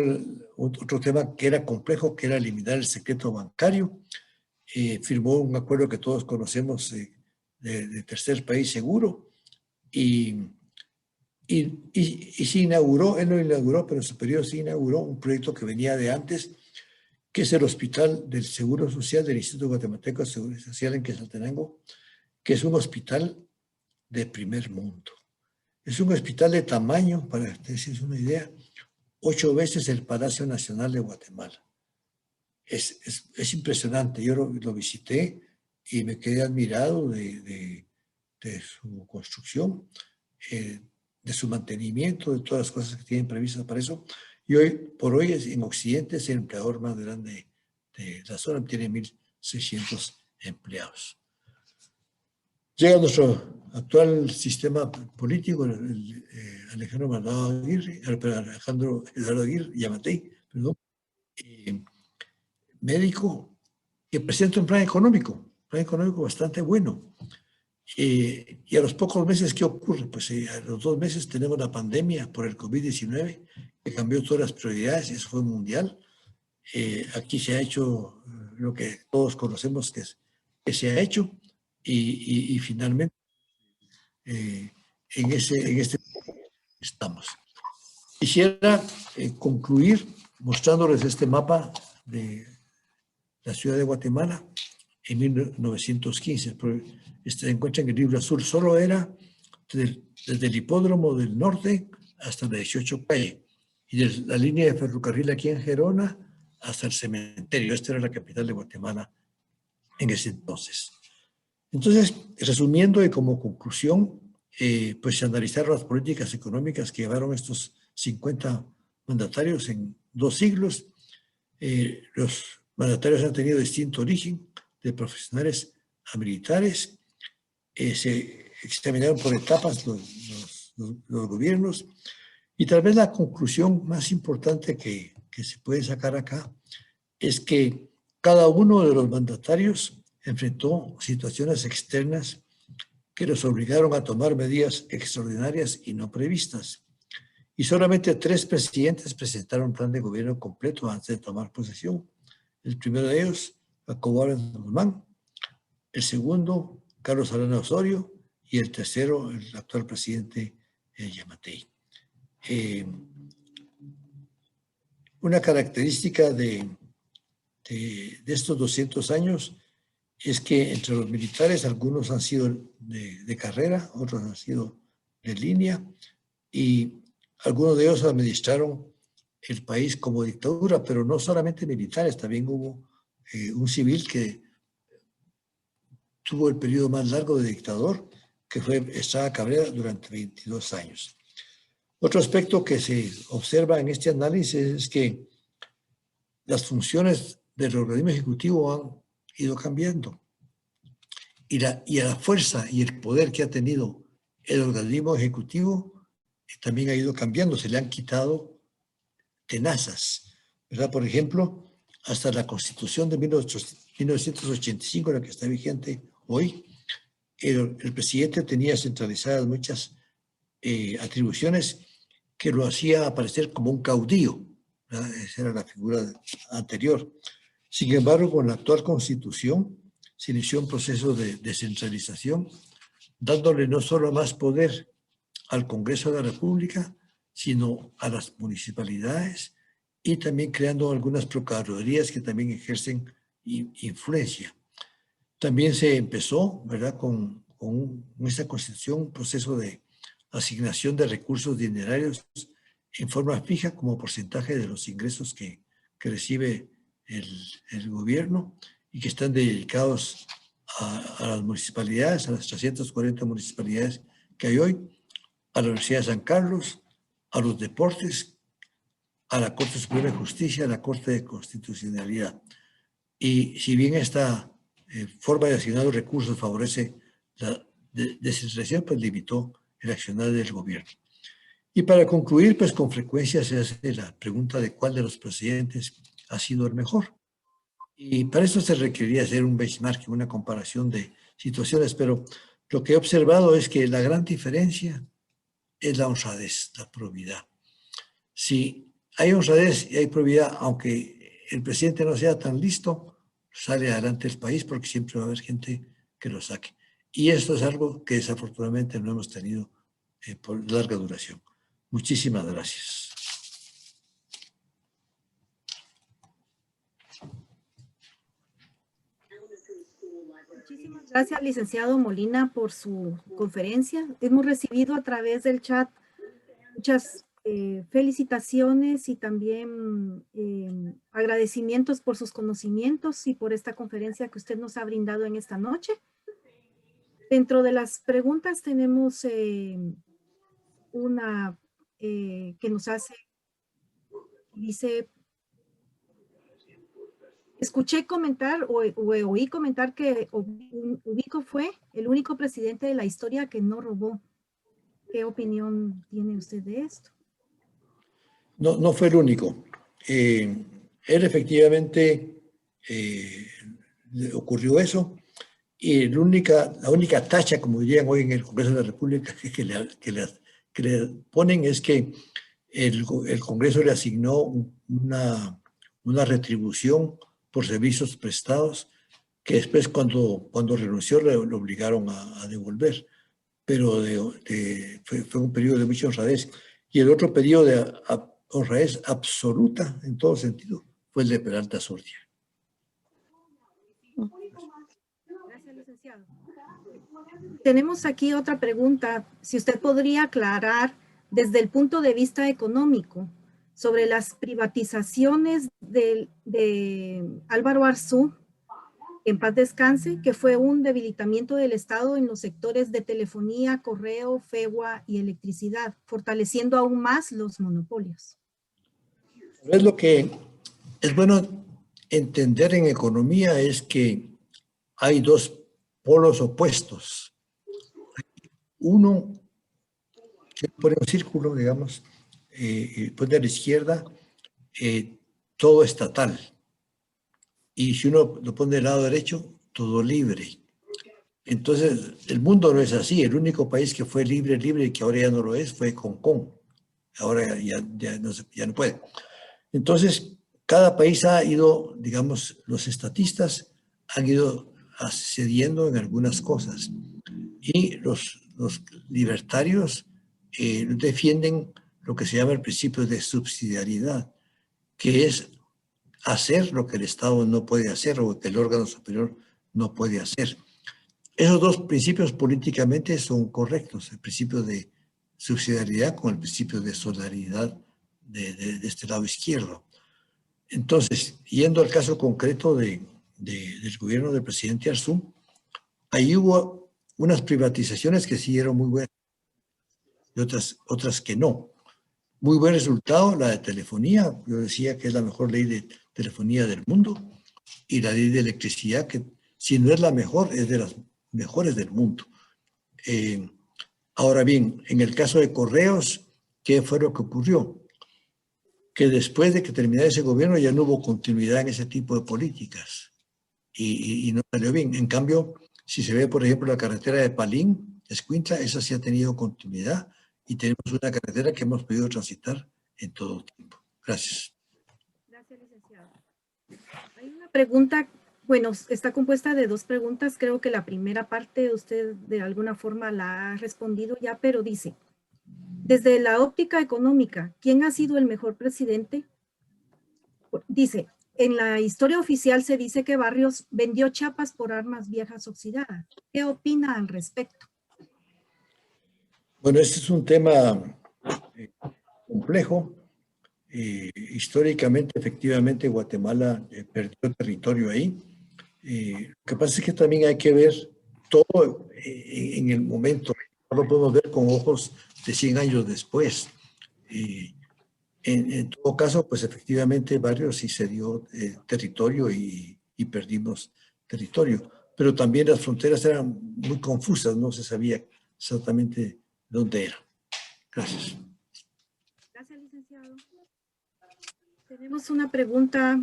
otro tema que era complejo, que era eliminar el secreto bancario. Firmó un acuerdo que todos conocemos de tercer país seguro, y se inauguró, él lo inauguró, pero en su periodo se inauguró un proyecto que venía de antes, que es el Hospital del Seguro Social del Instituto Guatemalteco de Seguridad Social en Quetzaltenango, que es un hospital de primer mundo. Es un hospital de tamaño, para que ustedes una idea, 8 veces el Palacio Nacional de Guatemala. Es impresionante. Yo lo visité y me quedé admirado de su construcción, de su mantenimiento, de todas las cosas que tienen previstas para eso. Y hoy por hoy en Occidente es el empleador más grande de la zona, tiene 1.600 empleados. Llega nuestro actual sistema político, Alejandro Maldonado Aguirre, Alejandro Eduardo Aguirre, Yamatei, perdón, médico, que presenta un plan económico bastante bueno. Y a los pocos meses, ¿qué ocurre? Pues a los 2 meses tenemos la pandemia por el COVID-19, que cambió todas las prioridades, eso fue mundial. Aquí se ha hecho lo que todos conocemos que se ha hecho, y finalmente en este estamos. Quisiera concluir mostrándoles este mapa de la ciudad de Guatemala en 1915. Se encuentra en el libro azul. Solo era desde el hipódromo del norte hasta la 18 calle, y desde la línea de ferrocarril aquí en Gerona hasta el cementerio. Esta era la capital de Guatemala en ese entonces. Entonces, resumiendo y como conclusión, pues se analizaron las políticas económicas que llevaron estos 50 mandatarios en 2 siglos. Los mandatarios han tenido distinto origen, de profesionales a militares. Se examinaron por etapas los gobiernos, y tal vez la conclusión más importante que se puede sacar acá es que cada uno de los mandatarios enfrentó situaciones externas que los obligaron a tomar medidas extraordinarias y no previstas. Y solamente 3 presidentes presentaron un plan de gobierno completo antes de tomar posesión. El primero de ellos, Jacobo Arbenz Guzmán; el segundo, Carlos Arana Osorio; y el tercero, el actual presidente Yamatei. Una característica de estos 200 años es que entre los militares algunos han sido de carrera, otros han sido de línea, y algunos de ellos administraron el país como dictadura, pero no solamente militares, también hubo un civil que tuvo el periodo más largo de dictador, que fue Estrada Cabrera, durante 22 años. Otro aspecto que se observa en este análisis es que las funciones del organismo ejecutivo han ido cambiando. Y a la fuerza y el poder que ha tenido el organismo ejecutivo también ha ido cambiando. Se le han quitado tenazas, ¿verdad? Por ejemplo, hasta la Constitución de 1985, la que está vigente hoy, el presidente tenía centralizadas muchas atribuciones que lo hacía aparecer como un caudillo, ¿verdad? Esa era la figura anterior. Sin embargo, con la actual Constitución se inició un proceso de descentralización, dándole no solo más poder al Congreso de la República, sino a las municipalidades y también creando algunas procuradurías que también ejercen influencia. También se empezó, ¿verdad?, con esta Constitución, un proceso de asignación de recursos dinerarios en forma fija como porcentaje de los ingresos que recibe el gobierno y que están dedicados a las municipalidades, a las 340 municipalidades que hay hoy, a la Universidad de San Carlos, a los deportes, a la Corte Suprema de Justicia, a la Corte de Constitucionalidad. Y si bien esta forma de asignar los recursos favorece la descentralización, pues limitó el accionar del gobierno. Y para concluir, pues con frecuencia se hace la pregunta de cuál de los presidentes ha sido el mejor. Y para eso se requeriría hacer un benchmark, una comparación de situaciones, pero lo que he observado es que la gran diferencia es la honradez, la probidad. Si hay honradez y hay probidad, aunque el presidente no sea tan listo, sale adelante el país porque siempre va a haber gente que lo saque. Y esto es algo que desafortunadamente no hemos tenido por larga duración. Muchísimas gracias. Muchísimas gracias, licenciado Molina, por su conferencia. Hemos recibido a través del chat muchas felicitaciones y también agradecimientos por sus conocimientos y por esta conferencia que usted nos ha brindado en esta noche. Dentro de las preguntas tenemos una que nos hace, dice, escuché comentar o oí comentar que Ubico fue el único presidente de la historia que no robó. ¿Qué opinión tiene usted de esto? No fue el único. Él efectivamente le ocurrió eso y la única tacha, como dirían hoy en el Congreso de la República, que le ponen es que el Congreso le asignó una retribución por servicios prestados que después cuando renunció lo obligaron a devolver, pero fue un periodo de mucha honradez. Y el otro periodo de honradez absoluta en todo sentido fue el de Peralta Zurdia. Gracias, licenciado. Tenemos aquí otra pregunta. Si usted podría aclarar desde el punto de vista económico sobre las privatizaciones de Álvaro Arzú, en paz descanse, que fue un debilitamiento del Estado en los sectores de telefonía, correo, FEGUA y electricidad, fortaleciendo aún más los monopolios. Es lo que es bueno entender en economía es que hay dos polos opuestos. Uno que pone un círculo, digamos, pone a la izquierda todo estatal. Y si uno lo pone del lado derecho, todo libre. Entonces, el mundo no es así. El único país que fue libre y que ahora ya no lo es fue Hong Kong. Ahora ya no puede. Entonces, cada país ha ido, digamos, los estatistas han ido cediendo en algunas cosas. Y los libertarios defienden lo que se llama el principio de subsidiariedad, que es hacer lo que el Estado no puede hacer o que el órgano superior no puede hacer. Esos dos principios políticamente son correctos, el principio de subsidiariedad con el principio de solidaridad de este lado izquierdo. Entonces, yendo al caso concreto del gobierno del presidente Arzú, ahí hubo unas privatizaciones que sí eran muy buenas y otras que no. Muy buen resultado, la de telefonía. Yo decía que es la mejor ley de telefonía del mundo, y la ley de electricidad, que si no es la mejor, es de las mejores del mundo. Ahora bien, en el caso de correos, ¿qué fue lo que ocurrió? Que después de que terminara ese gobierno ya no hubo continuidad en ese tipo de políticas y no salió bien. En cambio, si se ve, por ejemplo, la carretera de Palín, Escuintla, esa sí ha tenido continuidad y tenemos una carretera que hemos podido transitar en todo tiempo. Gracias. Gracias, licenciado. Hay una pregunta, bueno, está compuesta de dos preguntas. Creo que la primera parte usted de alguna forma la ha respondido ya, pero dice, desde la óptica económica, ¿quién ha sido el mejor presidente? Dice, en la historia oficial se dice que Barrios vendió chapas por armas viejas oxidadas. ¿Qué opina al respecto? Bueno, este es un tema complejo. Históricamente, efectivamente, Guatemala perdió territorio ahí. Lo que pasa es que también hay que ver todo en el momento. No lo podemos ver con ojos de 100 años después. En todo caso, pues efectivamente Barrios sí se dio territorio y perdimos territorio. Pero también las fronteras eran muy confusas, no se sabía exactamente dónde era. Gracias. Gracias, licenciado. Tenemos una pregunta.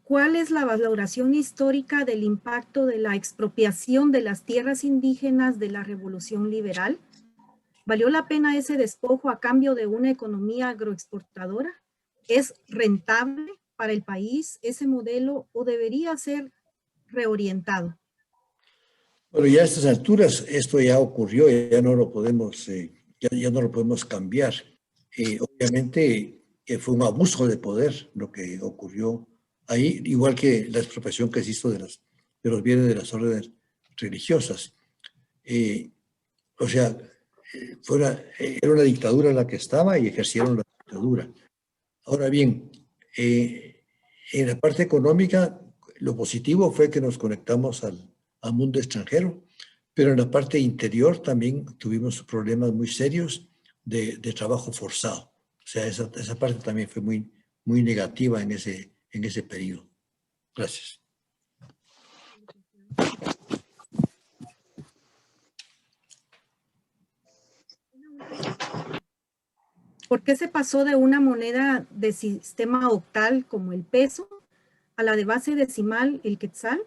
¿Cuál es la valoración histórica del impacto de la expropiación de las tierras indígenas de la Revolución Liberal? ¿Valió la pena ese despojo a cambio de una economía agroexportadora? ¿Es rentable para el país ese modelo o debería ser reorientado? Bueno, ya a estas alturas esto ya ocurrió, ya no lo podemos, ya no lo podemos cambiar. Obviamente fue un abuso de poder lo que ocurrió ahí, igual que la expropiación que se hizo de los bienes de las órdenes religiosas. O sea, era una dictadura en la que estaba y ejercieron la dictadura. Ahora bien, en la parte económica, lo positivo fue que nos conectamos al mundo extranjero, pero en la parte interior también tuvimos problemas muy serios de trabajo forzado. O sea, esa parte también fue muy negativa en ese periodo. Gracias. ¿Por qué se pasó de una moneda de sistema octal como el peso a la de base decimal, el quetzal,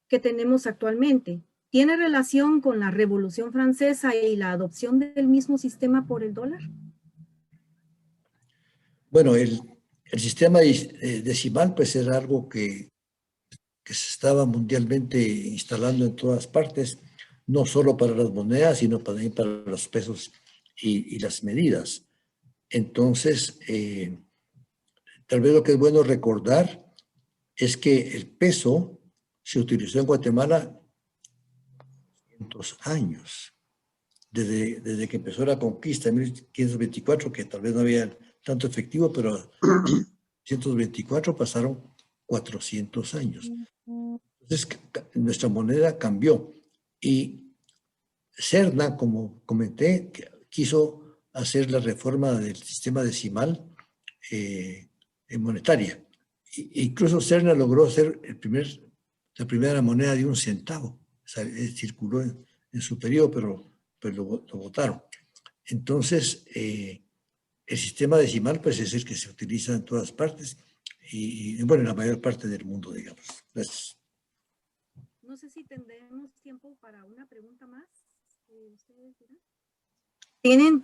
que tenemos actualmente? ¿Tiene relación con la Revolución Francesa y la adopción del mismo sistema por el dólar? Bueno, el sistema decimal pues era algo que se estaba mundialmente instalando en todas partes, no solo para las monedas, sino también para los pesos y las medidas. Entonces, tal vez lo que es bueno recordar es que el peso se utilizó en Guatemala 200 años, desde que empezó la conquista en 1524, que tal vez no había tanto efectivo, pero en 1524 pasaron 400 años. Entonces, nuestra moneda cambió y Serna, como comenté, quiso hacer la reforma del sistema decimal monetaria. Incluso Serna logró hacer la primera moneda de 1 centavo. O sea, circuló en su periodo, pero lo votaron. Entonces, el sistema decimal pues, es el que se utiliza en todas partes y bueno, en la mayor parte del mundo, digamos. Gracias. No sé si tendremos tiempo para una pregunta más.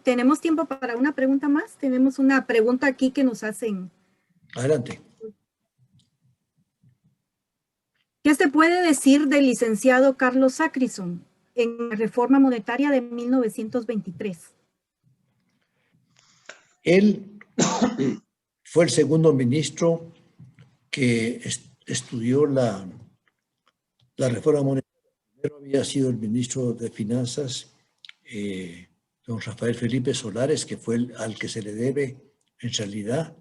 ¿Tenemos tiempo para una pregunta más? Tenemos una pregunta aquí que nos hacen. Adelante. ¿Qué se puede decir del licenciado Carlos Sacrison en la reforma monetaria de 1923? Él fue el segundo ministro que estudió la reforma monetaria. Primero había sido el ministro de Finanzas, don Rafael Felipe Solares, que fue al que se le debe, en realidad,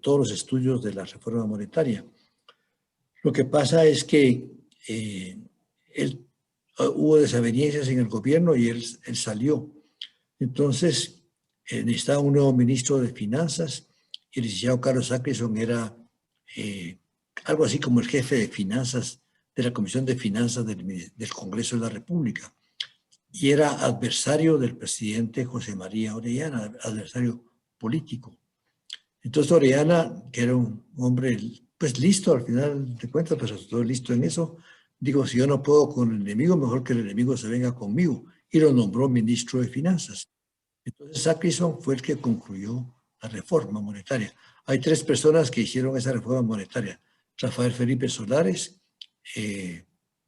todos los estudios de la reforma monetaria. Lo que pasa es que hubo desavenencias en el gobierno y él salió. Entonces, necesitaba un nuevo ministro de Finanzas y el licenciado Carlos Sacrison era algo así como el jefe de finanzas de la Comisión de Finanzas del Congreso de la República. Y era adversario del presidente José María Orellana, adversario político. Entonces Orellana, que era un hombre pues listo al final de cuentas, pero sobre todo listo en eso, digo, si yo no puedo con el enemigo, mejor que el enemigo se venga conmigo. Y lo nombró ministro de Finanzas. Entonces Sacrison fue el que concluyó la reforma monetaria. Hay 3 personas que hicieron esa reforma monetaria. Rafael Felipe Solares,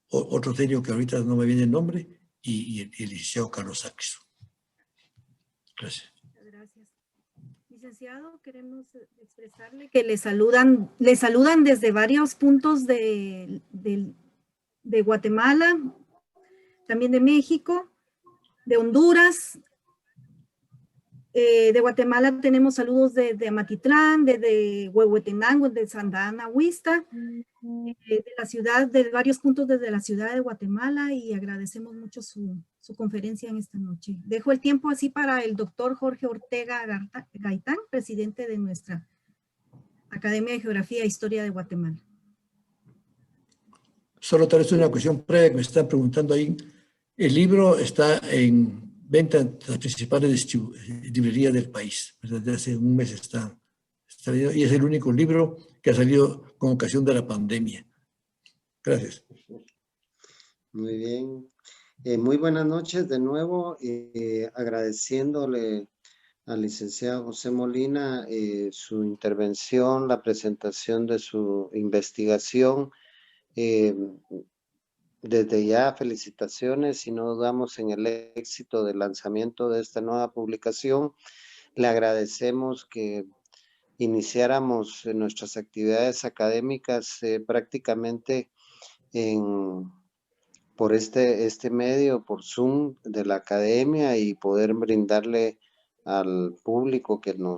otro técnico que ahorita no me viene el nombre, y el licenciado Carlos Sacrison. Gracias. Gracias. Licenciado, queremos expresarle que le saludan desde varios puntos de Guatemala, también de México, de Honduras. De Guatemala tenemos saludos de Amatitlán, de Huehuetenango, de Santa Ana Huista, de la ciudad, de varios puntos desde la ciudad de Guatemala, y agradecemos mucho su conferencia en esta noche. Dejo el tiempo así para el doctor Jorge Ortega Gaitán, presidente de nuestra Academia de Geografía e Historia de Guatemala. Solo tal vez una cuestión previa que me están preguntando ahí. El libro está en venta en las principales librerías del país. Desde hace un mes está y es el único libro que ha salido con ocasión de la pandemia. Gracias. Muy bien. Muy buenas noches de nuevo, agradeciéndole al licenciado José Molina su intervención, la presentación de su investigación. Desde ya felicitaciones y no dudamos en el éxito del lanzamiento de esta nueva publicación. Le agradecemos que iniciáramos nuestras actividades académicas prácticamente por este medio, por Zoom de la academia, y poder brindarle al público que nos